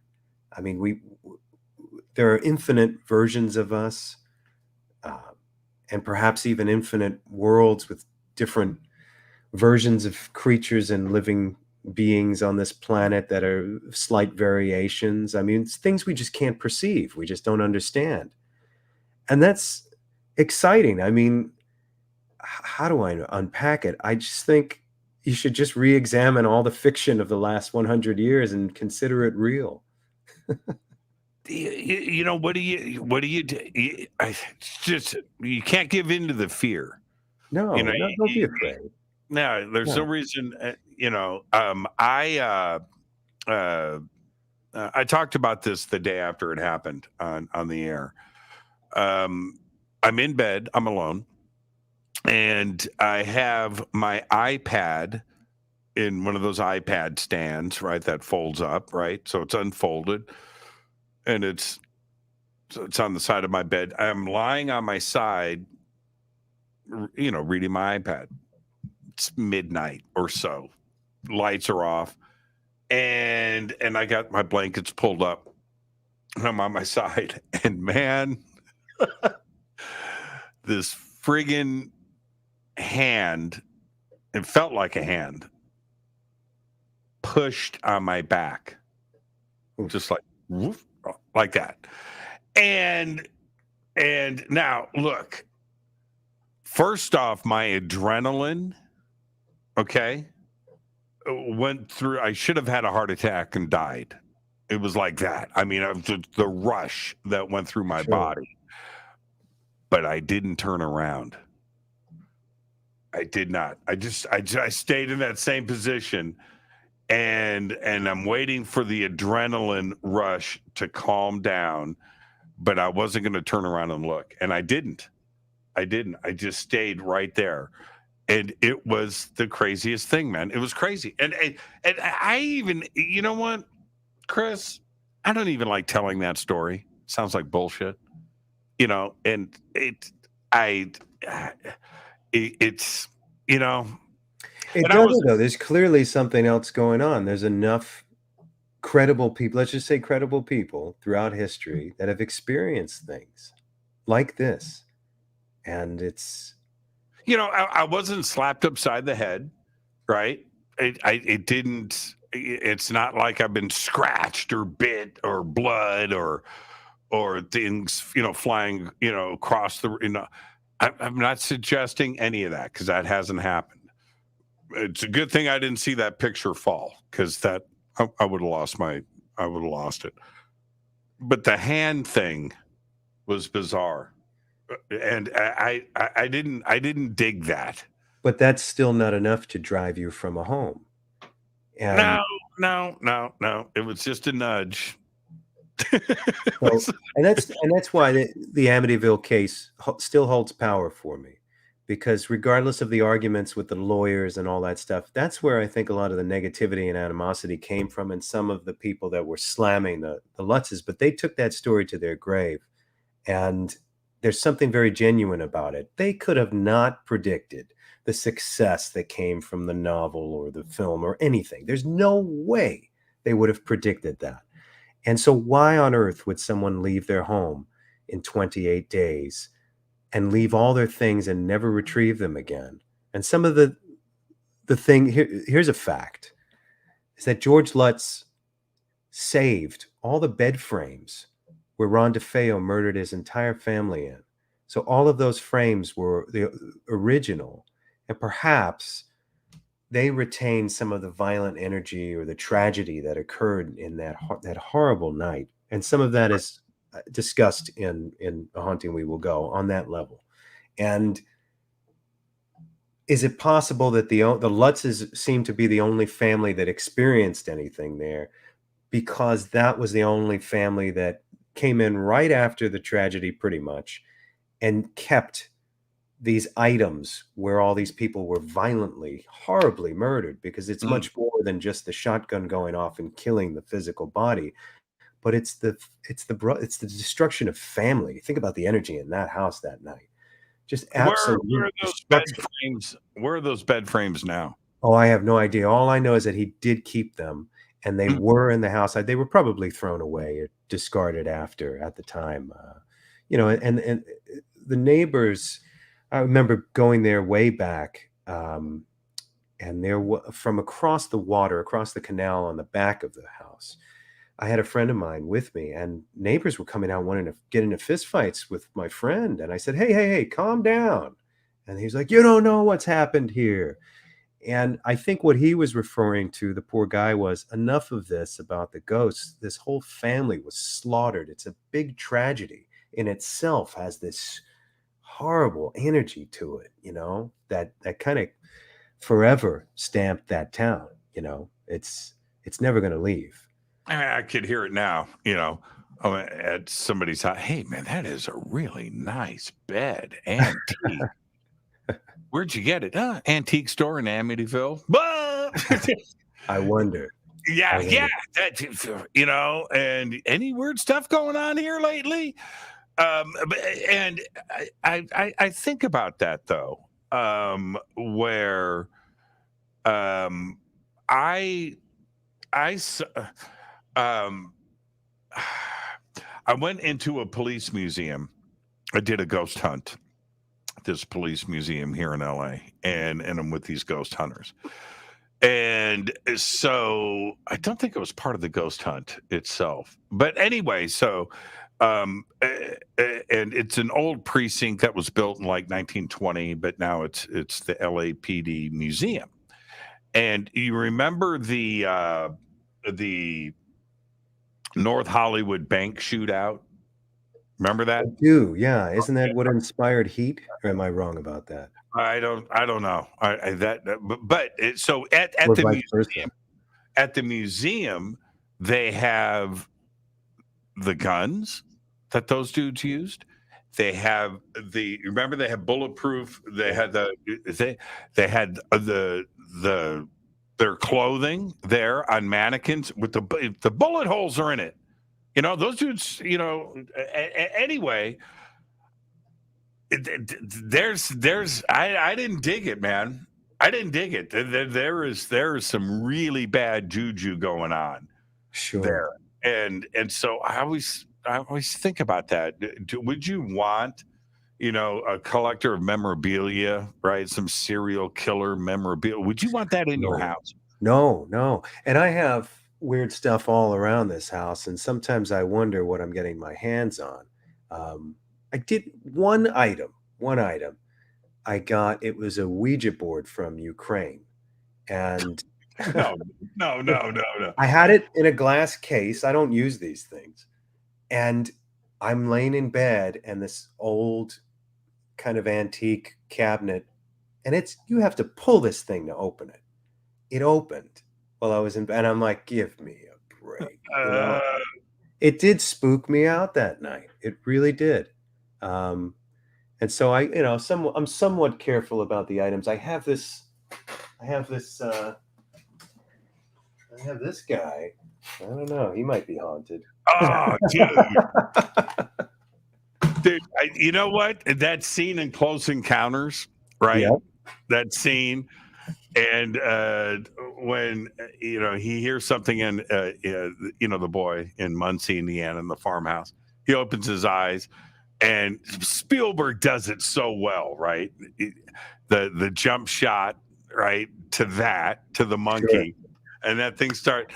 I mean, there are infinite versions of us, and perhaps even infinite worlds with different versions of creatures and living beings on this planet that are slight variations. I mean, it's things we just can't perceive. We just don't understand. And that's exciting. I mean, how do I unpack it? I just think you should just re-examine all the fiction of the last 100 years and consider it real. You know, what do you do? It's just, you can't give in to the fear. No, You know, don't be afraid. no, there's no reason. I talked about this the day after it happened on the air. I'm in bed, I'm alone, and I have my iPad in one of those iPad stands, right? That folds up, right? So it's unfolded, and it's on the side of my bed. I'm lying on my side, reading my iPad. It's midnight or so. Lights are off, and I got my blankets pulled up, and I'm on my side. And man, this friggin' hand, it felt like a hand, pushed on my back, just like woof, like that. And now look, first off, my adrenaline, okay, went through. I should have had a heart attack and died. It was like that. I mean, the rush that went through my body, but I didn't turn around. I did not. I stayed in that same position, and I'm waiting for the adrenaline rush to calm down, but I wasn't going to turn around and look, and I didn't. I just stayed right there. And it was the craziest thing, man. It was crazy. And I even, you know what, Chris, I don't even like telling that story. Sounds like bullshit, and it's, It doesn't, though. There's clearly something else going on. There's enough credible people, let's just say credible people throughout history that have experienced things like this. And it's, I wasn't slapped upside the head, right? It didn't. It's not like I've been scratched or bit or blood or things, flying, across the. I'm not suggesting any of that because that hasn't happened. It's a good thing I didn't see that picture fall, because that I would have lost it. But the hand thing was bizarre. And I didn't dig that. But that's still not enough to drive you from a home. And no. It was just a nudge. and that's why the Amityville case still holds power for me, because regardless of the arguments with the lawyers and all that stuff, that's where I think a lot of the negativity and animosity came from, and some of the people that were slamming the Lutzes, but they took that story to their grave. And there's something very genuine about it. They could have not predicted the success that came from the novel or the film or anything. There's no way they would have predicted that. And so why on earth would someone leave their home in 28 days and leave all their things and never retrieve them again? And some of the thing, here's a fact, is that George Lutz saved all the bed frames where Ron DeFeo murdered his entire family in. So all of those frames were the original. And perhaps they retain some of the violent energy or the tragedy that occurred in that horrible night, and some of that is discussed in A Haunting We Will Go on that level. And is it possible that the Lutzes seem to be the only family that experienced anything there, because that was the only family that came in right after the tragedy, pretty much, and kept these items where all these people were violently, horribly murdered? Because it's much more than just the shotgun going off and killing the physical body, but it's the destruction of family. Think about the energy in that house that night. Just absolute Where are those bed destruction. frames? Where are those bed frames now? Oh, I have no idea. All I know is that he did keep them, and they were in the house. They were probably thrown away or discarded at the time. And the neighbors, I remember going there way back, and from across the water, across the canal on the back of the house, I had a friend of mine with me, and neighbors were coming out wanting to get into fistfights with my friend. And I said, hey, calm down. And he's like, you don't know what's happened here. And I think what he was referring to, the poor guy, was enough of this about the ghosts. This whole family was slaughtered. It's a big tragedy in itself, has this horrible energy to it, that kind of forever stamped that town. It's never going to leave. I could hear it now, at somebody's house. Hey, man, that is a really nice bed. Antique. Where'd you get it? Antique store in Amityville. I wonder. Yeah. That, and any weird stuff going on here lately? And I think about that, though, where I went into a police museum. I did a ghost hunt at this police museum here in LA, and I'm with these ghost hunters. And so I don't think it was part of the ghost hunt itself. But anyway, and it's an old precinct that was built in like 1920, but now it's the LAPD museum. And you remember the North Hollywood bank shootout? Remember that? I do, yeah. Isn't that what inspired Heat? Or am I wrong about that? I don't know. So at the museum, they have the guns that those dudes used. They have remember they had bulletproof. They had their clothing there on mannequins with the bullet holes are in it. Those dudes, anyway, I didn't dig it, man. I didn't dig it. There is some really bad juju going on there. And so I always think about that. Would you want, a collector of memorabilia, right? Some serial killer memorabilia. Would you want that in your house? No. And I have weird stuff all around this house, and sometimes I wonder what I'm getting my hands on. I did one item I got. It was a Ouija board from Ukraine, and no. I had it in a glass case. I don't use these things, and I'm laying in bed, and this old kind of antique cabinet, and you have to pull this thing to open it. It opened while I was in bed, and I'm like, give me a break. It did spook me out that night. It really did. And so I'm somewhat careful about the items. I have this guy. I don't know. He might be haunted. Oh, dude. Dude, you know what? That scene in Close Encounters, right? Yep. That scene. And when, he hears something in, the boy in Muncie, Indiana, in the farmhouse, he opens his eyes. And Spielberg does it so well, right? The jump shot, right, to the monkey. Sure. And that thing to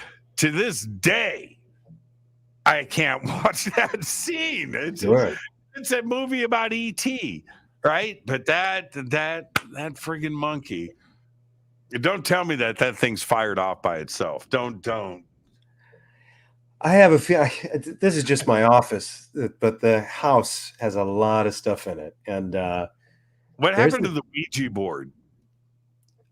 this day, I can't watch that scene. It's a movie about E.T., right? But that friggin' monkey, Don't tell me that thing's fired off by itself. Don't. I have a feel. This is just my office, but the house has a lot of stuff in it, and What there's happened to the Ouija board?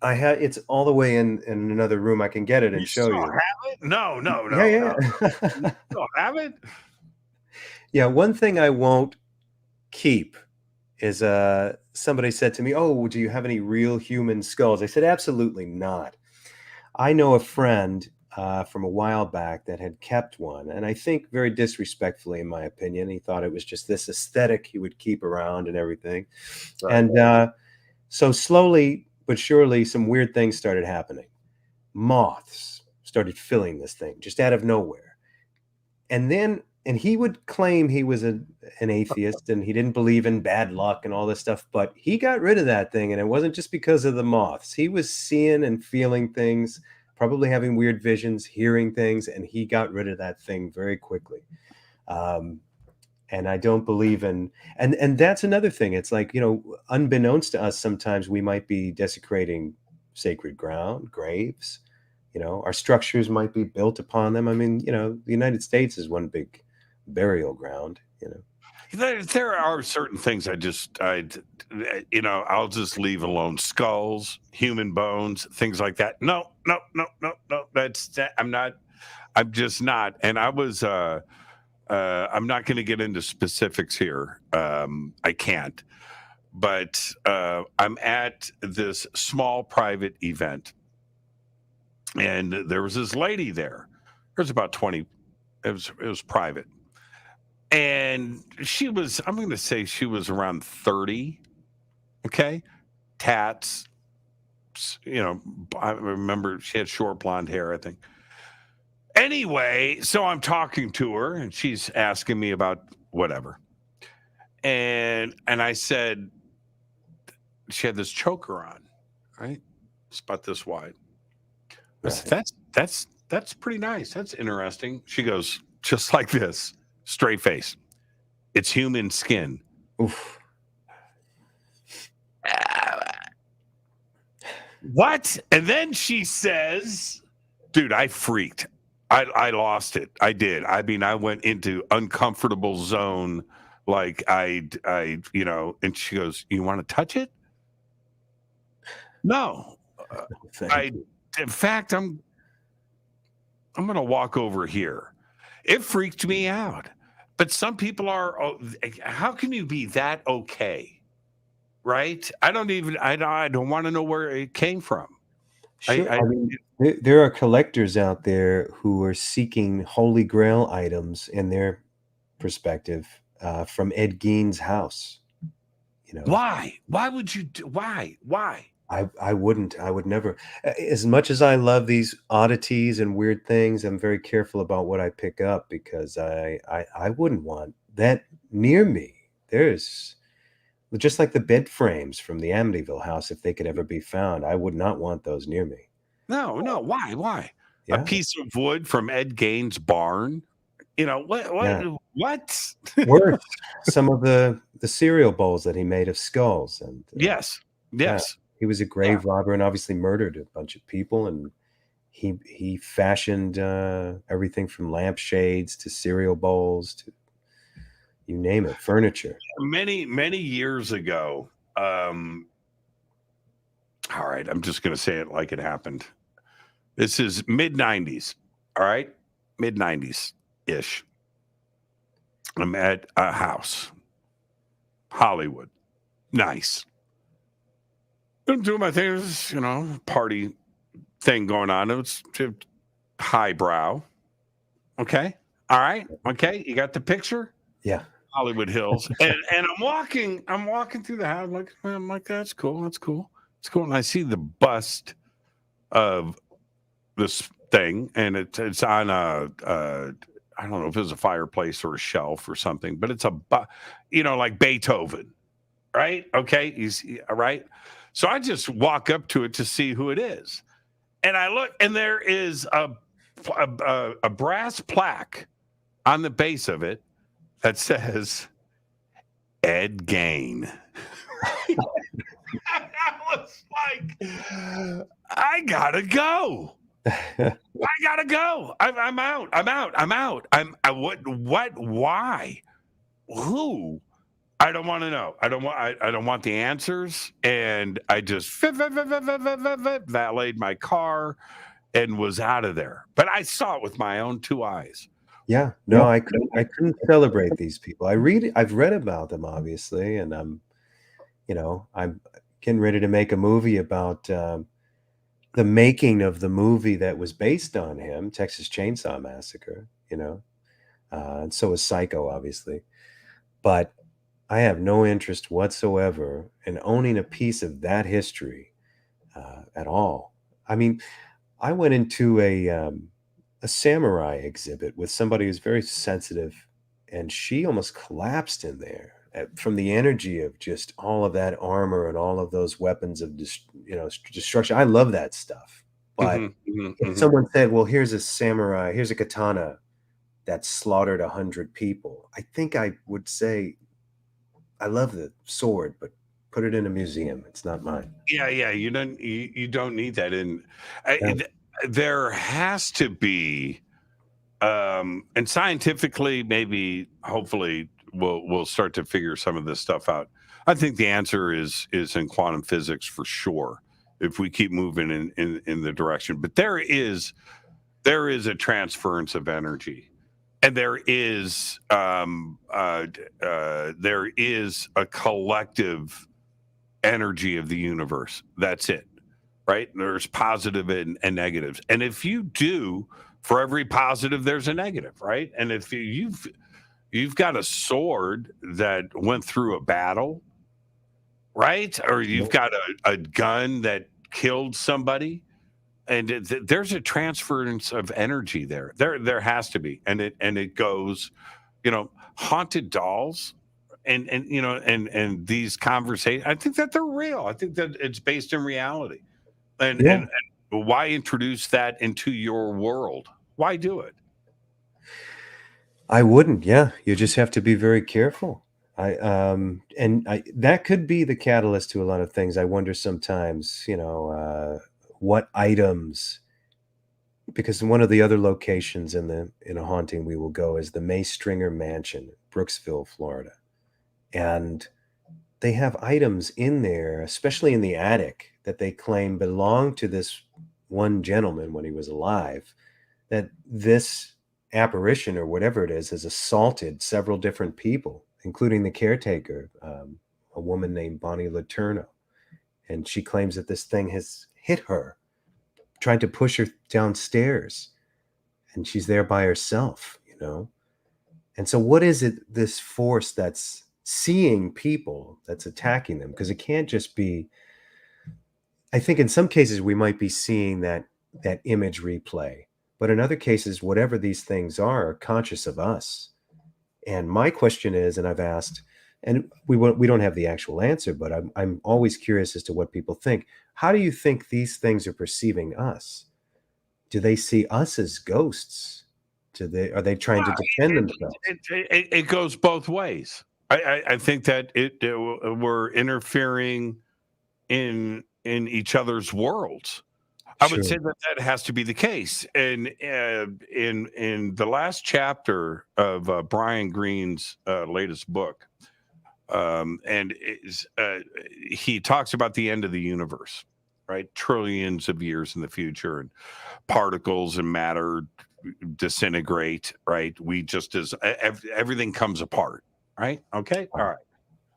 it's all the way in another room. I can get it and You show still you. have it? No. Yeah. You still have it? Yeah, one thing I won't keep is somebody said to me, "Oh, do you have any real human skulls?" I said, "Absolutely not." I know a friend from a while back that had kept one, and I think very disrespectfully, in my opinion. He thought it was just this aesthetic he would keep around and everything. Right. And so slowly but surely, some weird things started happening. Moths started filling this thing just out of nowhere. And he would claim he was an atheist and he didn't believe in bad luck and all this stuff, but he got rid of that thing. And it wasn't just because of the moths. He was seeing and feeling things, probably having weird visions, hearing things, and he got rid of that thing very quickly. And I don't believe in, and that's another thing. It's like, unbeknownst to us, sometimes we might be desecrating sacred ground, graves. Our structures might be built upon them. I mean, the United States is one big burial ground. There are certain things I'll just leave alone. Skulls, human bones, things like that. No. I'm just not. And I was, I'm not going to get into specifics here. I can't. But I'm at this small private event. And there was this lady there. There's about 20. It was private. And I'm going to say she was around 30. Okay. Tats. I remember she had short blonde hair, I think. Anyway, so I'm talking to her and she's asking me about whatever. And I said, she had this choker on, right? It's about this wide. I said, that's pretty nice. That's interesting. She goes, just like this, straight face. It's human skin. Oof. What? And then she says, dude, I freaked. I lost it. I did. I mean, I went into uncomfortable zone. Like and she goes, you want to touch it? No. In fact, I'm going to walk over here. It freaked me out. But some people are, how can you be that okay? Right? I don't want to know where it came from. Sure. I mean, there are collectors out there who are seeking holy grail items in their perspective from Ed Gein's house. Why? Why would you do? Why? I wouldn't. I would never. As much as I love these oddities and weird things, I'm very careful about what I pick up because I wouldn't want that near me. There's just like the bed frames from the Amityville house. If they could ever be found, I would not want those near me. No. Why? Yeah. A piece of wood from Ed Gein's barn. What? Yeah. What? Worse, some of the cereal bowls that he made of skulls. And yes. He was a grave robber and obviously murdered a bunch of people. And he fashioned everything from lampshades to cereal bowls to you name it, furniture. Many years ago. All right, I'm just going to say it like it happened. This is mid-90s. All right, mid-90s-ish. I'm at a house, Hollywood. Nice. I'm doing my thing. There's, party thing going on. It was highbrow. Okay. All right. Okay. You got the picture? Yeah. Hollywood Hills. and I'm walking through the house. I'm like, that's cool. It's cool. And I see the bust of this thing, and it's on I don't know if it was a fireplace or a shelf or something, but it's like Beethoven, right? Okay, all right. So I just walk up to it to see who it is, and I look, and there is a brass plaque on the base of it that says Ed Gein. I was like, I gotta go. I gotta go. I'm out. I'm out. I'm out. What? Why? Who? I don't want to know. I don't want the answers. And I just valeted my car and was out of there. But I saw it with my own two eyes. Yeah, no, I couldn't celebrate these people. I've read about them, obviously, and I'm getting ready to make a movie about the making of the movie that was based on him, Texas Chainsaw Massacre, and so is Psycho, obviously. But I have no interest whatsoever in owning a piece of that history at all. I mean, I went into a samurai exhibit with somebody who's very sensitive, and she almost collapsed in there from the energy of just all of that armor and all of those weapons of destruction. I love that stuff. But if someone said, well, here's a katana that slaughtered 100 people, I think I would say, I love the sword, but put it in a museum. It's not mine. Yeah. You don't need that. And there has to be, and scientifically, maybe, hopefully, we'll start to figure some of this stuff out. I think the answer is in quantum physics for sure, if we keep moving in the direction. But there is a transference of energy, and there is a collective energy of the universe. That's it, right? There's positive and negatives, and if you do, for every positive, there's a negative, right? And if you've got a sword that went through a battle, right? Or you've got a gun that killed somebody, and there's a transference of energy there. There has to be, and it goes, haunted dolls, and these conversations. I think that they're real. I think that it's based in reality, and why introduce that into your world? Why do it? I wouldn't. Yeah, you just have to be very careful. That could be the catalyst to a lot of things. I wonder sometimes, what items, because one of the other locations in a haunting we will go is the May Stringer Mansion, Brooksville, Florida, and they have items in there, especially in the attic, that they claim belonged to this one gentleman when he was alive, that this apparition or whatever it is has assaulted several different people, including the caretaker, a woman named Bonnie Letourneau. And she claims that this thing has hit her, tried to push her downstairs, and she's there by herself, And so what is it, this force that's seeing people, that's attacking them? Because it can't just be, I think in some cases we might be seeing that image replay, but in other cases, whatever these things are conscious of us. And my question is, and I've asked, and we don't have the actual answer, but I'm always curious as to what people think. How do you think these things are perceiving us? Do they see us as ghosts? Are they trying to defend themselves? It goes both ways. I think that we're interfering in each other's worlds. I would say that has to be the case. And in the last chapter of Brian Greene's latest book, he talks about the end of the universe, right? Trillions of years in the future, and particles and matter disintegrate, right? Everything comes apart, right? Okay, all right,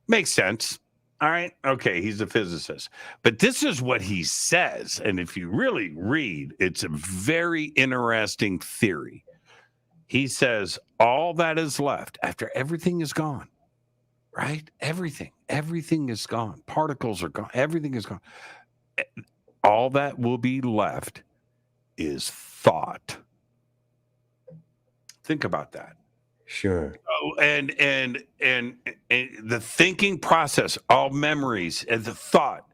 makes sense. All right. Okay. He's a physicist. But this is what he says. And if you really read, it's a very interesting theory. He says all that is left after everything is gone, right? Everything is gone. Particles are gone. Everything is gone. All that will be left is thought. Think about that. Sure. And the thinking process, all memories and the thought,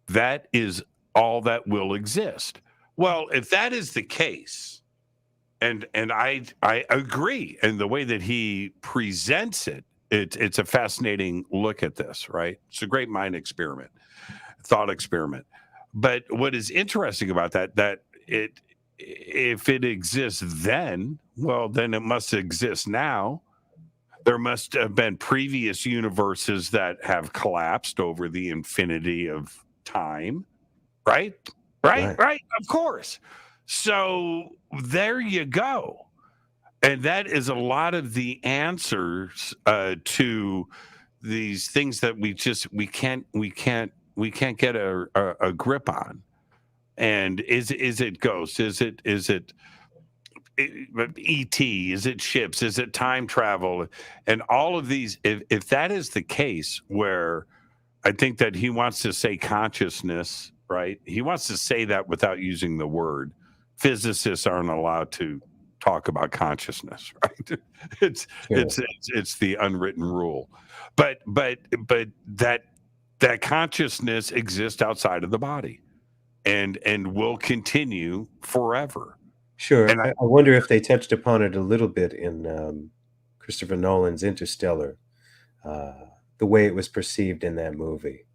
that is all that will exist. Well, if that is the case, and I agree, and the way that he presents it It's a fascinating look at this, right? It's a great mind experiment, thought experiment. But what is interesting about that if it exists then, well, then it must exist now. There must have been previous universes that have collapsed over the infinity of time, right? Right, Right. right, of course. So there you go. And that is a lot of the answers to these things that we can't get a grip on. And is it ghosts? Is it ET? Is it ships? Is it time travel? And all of these, if that is the case, where I think that he wants to say consciousness, right? He wants to say that without using the word. Physicists aren't allowed to talk about consciousness, right? It's Sure. it's the unwritten rule. But that consciousness exists outside of the body and will continue forever. Sure. And I wonder if they touched upon it a little bit in Christopher Nolan's Interstellar, the way it was perceived in that movie,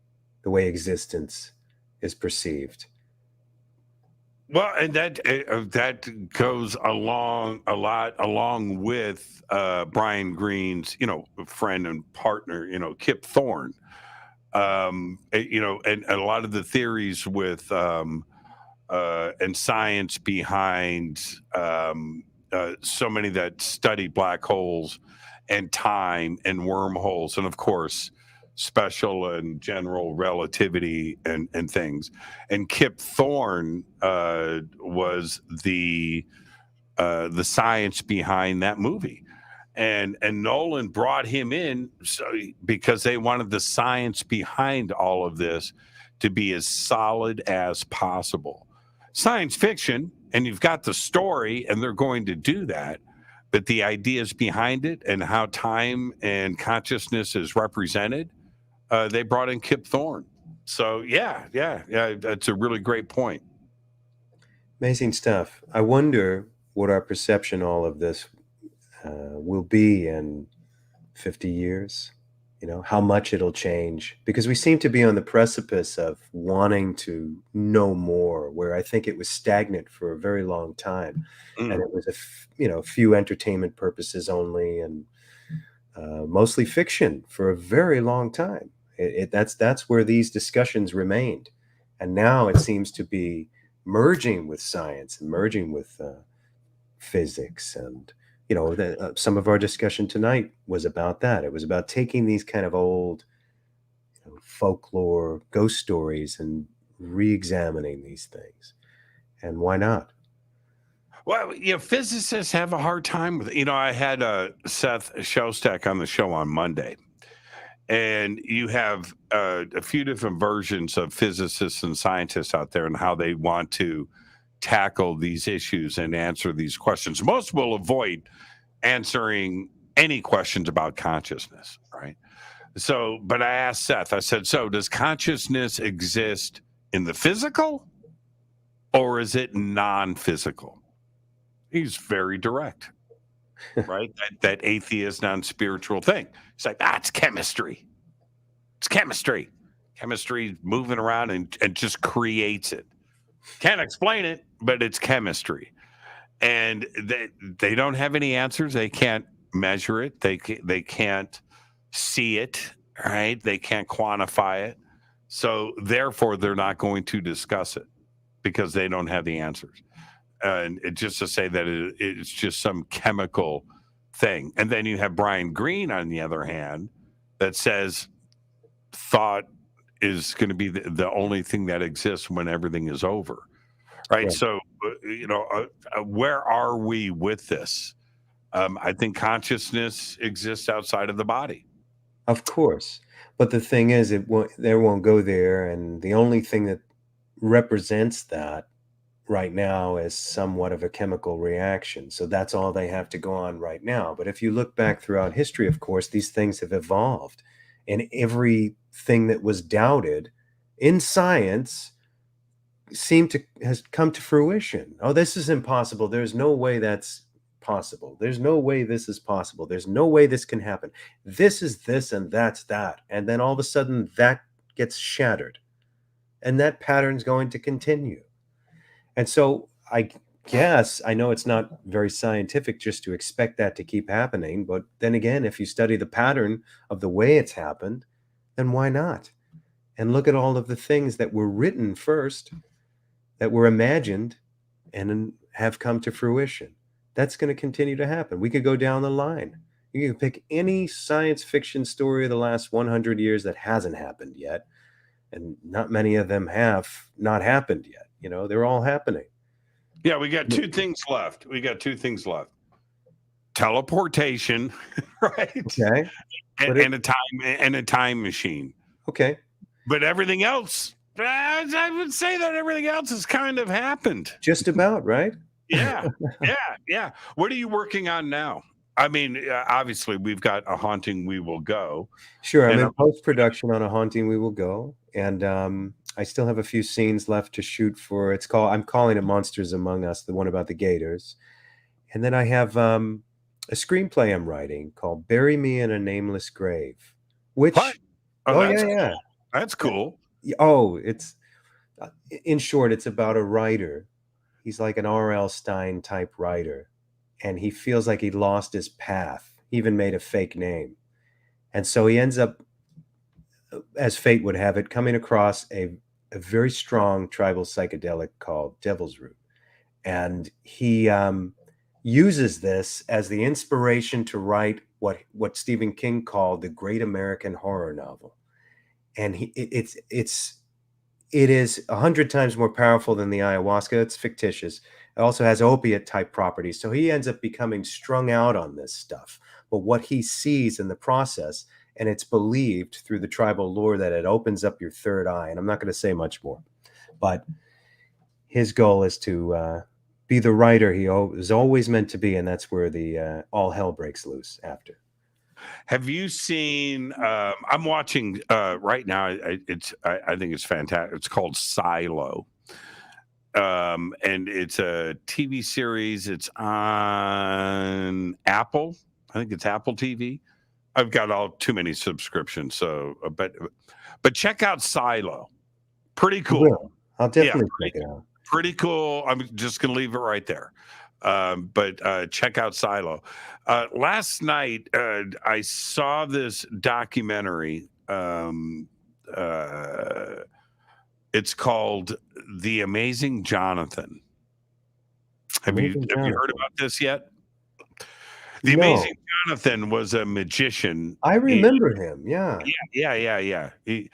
the way existence is perceived. Well, and that goes along with Brian Greene's, friend and partner, Kip Thorne. And a lot of the theories with and science behind so many that study black holes and time and wormholes, and of course special and general relativity and things. And Kip Thorne was the science behind that movie. And Nolan brought him in because they wanted the science behind all of this to be as solid as possible. Science fiction, and you've got the story, and they're going to do that, but the ideas behind it and how time and consciousness is represented, they brought in Kip Thorne. So yeah, that's a really great point. Amazing stuff. I wonder what our perception all of this will be in 50 years, how much it'll change, because we seem to be on the precipice of wanting to know more, where I think it was stagnant for a very long time. And it was few entertainment purposes only, and mostly fiction for a very long time. That's where these discussions remained. And now it seems to be merging with science and merging with physics. And some of our discussion tonight was about that. It was about taking these kind of old folklore, ghost stories, and re-examining these things. And why not? Well, physicists have a hard time with it. I had Seth Shostak on the show on Monday, and you have a few different versions of physicists and scientists out there and how they want to tackle these issues and answer these questions. Most will avoid answering any questions about consciousness, right? So, but I asked Seth, I said, so does consciousness exist in the physical, or is it non-physical? He's very direct, right? that atheist, non-spiritual thing. It's like, it's chemistry. It's chemistry. Chemistry moving around and just creates it. Can't explain it, but it's chemistry. And they don't have any answers. They can't measure it. They can't see it, right? They can't quantify it. So therefore, they're not going to discuss it because they don't have the answers. And just to say that it's just some chemical thing. And then you have Brian Greene, on the other hand, that says thought is going to be the only thing that exists when everything is over. Right. So, where are we with this? I think consciousness exists outside of the body. Of course. But the thing is, they won't go there. And the only thing that represents that right now is somewhat of a chemical reaction. So that's all they have to go on right now. But if you look back throughout history, of course, these things have evolved. And everything that was doubted in science has come to fruition. Oh, this is impossible. There's no way that's possible. There's no way this is possible. There's no way this can happen. This is this and that's that. And then all of a sudden that gets shattered. And that pattern's going to continue. And so I guess, I know it's not very scientific just to expect that to keep happening, but then again, if you study the pattern of the way it's happened, then why not? And look at all of the things that were written first, that were imagined, and then have come to fruition. That's going to continue to happen. We could go down the line. You can pick any science fiction story of the last 100 years that hasn't happened yet, and not many of them have not happened yet. You know, they're all happening. Yeah, we got two things left. Teleportation, right? Okay. And a time machine. Okay. But everything else, I would say that everything else has kind of happened. Just about, right? Yeah. Yeah. What are you working on now? I mean, obviously, we've got A Haunting We Will Go. Sure. I'm in post-production on A Haunting We Will Go. And I still have a few scenes left to shoot for. I'm calling it Monsters Among Us, the one about the gators. And then I have a screenplay I'm writing called Bury Me in a Nameless Grave. Which, what? yeah. Cool. That's cool. Oh, it's, in short, it's about a writer. He's like an R.L. Stine type writer. And he feels like he lost his path, he even made a fake name. And so he ends up, as fate would have it, coming across a very strong tribal psychedelic called Devil's Root. And he uses this as the inspiration to write what Stephen King called the great American horror novel. And it is 100 times more powerful than the ayahuasca. It's fictitious. It also has opiate type properties. So he ends up becoming strung out on this stuff. But what he sees in the process, and it's believed through the tribal lore that it opens up your third eye. And I'm not going to say much more, but his goal is to be the writer he was always meant to be. And that's where the all hell breaks loose after. Have you seen? I'm watching right now. I think it's fantastic. It's called Silo, and it's a TV series. It's on Apple. I think it's Apple TV. I've got too many subscriptions, so but check out Silo. Pretty cool. I'll definitely check it out. Pretty cool. I'm just gonna leave it right there. But check out Silo. Last night, I saw this documentary. It's called The Amazing Jonathan. Have you heard about this yet? The Amazing Jonathan was a magician. I remember him. Yeah. He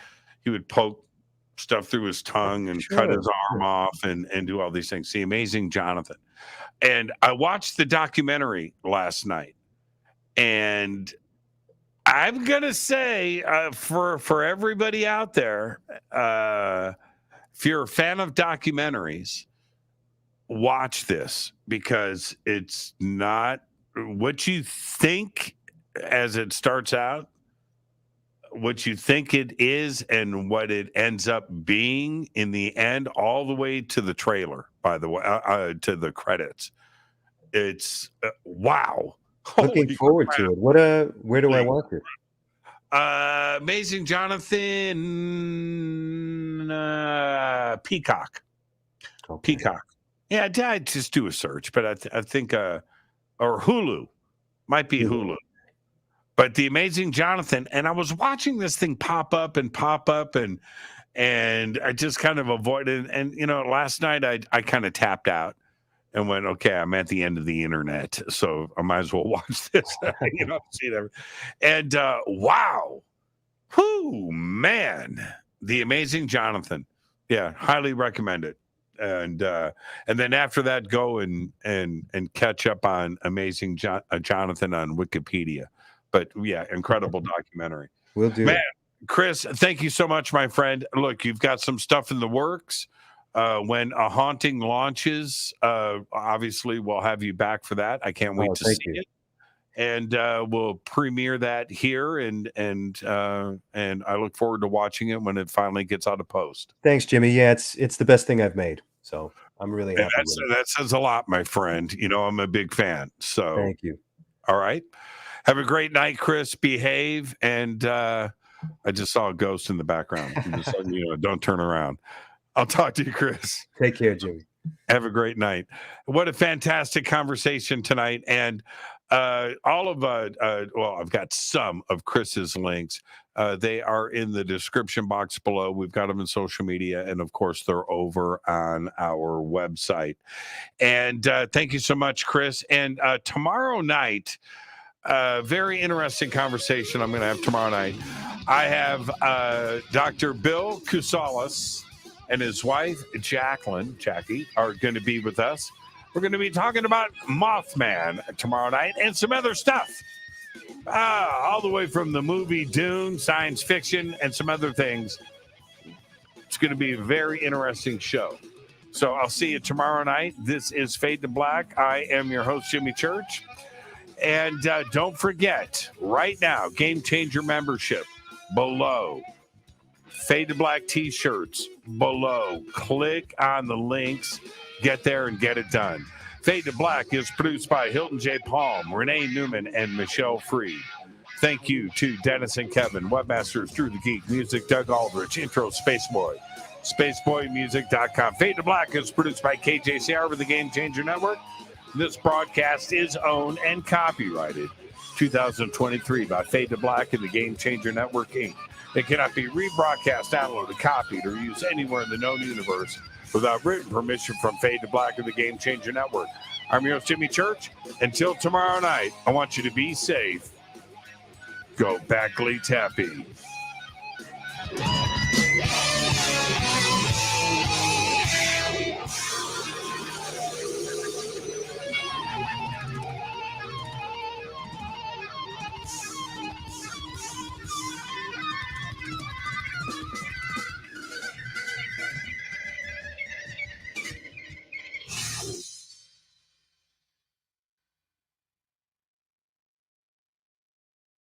would poke stuff through his tongue and cut his arm off and do all these things. The Amazing Jonathan. And I watched the documentary last night, and I'm gonna say for everybody out there, if you're a fan of documentaries, watch this, because it's not what you think as it starts out, what you think it is, and what it ends up being in the end, all the way to the trailer, by the way, to the credits. It's wow. Looking forward to it. Where do I watch it? Amazing Jonathan, Peacock. Okay. Peacock. Yeah, I just do a search, but I think or Hulu, might be Hulu. But The Amazing Jonathan, and I was watching this thing pop up, and I just kind of avoided. And last night I kind of tapped out and went, okay, I'm at the end of the internet, so I might as well watch this. See that. And wow, whoo, man, The Amazing Jonathan. Yeah, highly recommend it. And then after that, go and catch up on Amazing Jonathan on Wikipedia. But yeah, incredible documentary. Will do. Man, Chris, thank you so much, my friend. Look, you've got some stuff in the works. When A Haunting launches, obviously we'll have you back for that. I can't wait to see it. And we'll premiere that here, and I look forward to watching it when it finally gets out of post. Thanks, Jimmy. Yeah, it's the best thing I've made. So I'm really happy with it. That says a lot, my friend. You know, I'm a big fan. So, Thank you. all right. Have a great night, Chris. Behave. And I just saw a ghost in the background. Just letting you know, don't turn around. I'll talk to you, Chris. Take care, Jimmy. Have a great night. What a fantastic conversation tonight. And all of, well, I've got some of Chris's links. They are in the description box below. We've got them in social media. And of course, they're over on our website. And thank you so much, Chris. And tomorrow night, very interesting conversation I'm going to have tomorrow night. I have Dr. Bill Kusalis and his wife, Jackie, are going to be with us. We're going to be talking about Mothman tomorrow night and some other stuff. All the way from the movie Dune, science fiction, and some other things. It's going to be a very interesting show. So I'll see you tomorrow night. This is Fade to Black. I am your host, Jimmy Church. And don't forget, right now, Game Changer membership below. Fade to Black t-shirts below. Click on the links. Get there and get it done. Fade to Black is produced by Hilton J. Palm, Renee Newman, and Michelle Freed. Thank you to Dennis and Kevin, Webmasters, Drew the Geek, Music, Doug Aldrich, Intro, Spaceboy, SpaceboyMusic.com. Fade to Black is produced by KJCR with the Game Changer Network. This broadcast is owned and copyrighted 2023 by Fade to Black and the Game Changer Network, Inc. It cannot be rebroadcast, downloaded, copied, or used anywhere in the known universe without written permission from Fade to Black and the Game Changer Network. I'm your host, Jimmy Church. Until tomorrow night, I want you to be safe. Go Backley Tappy.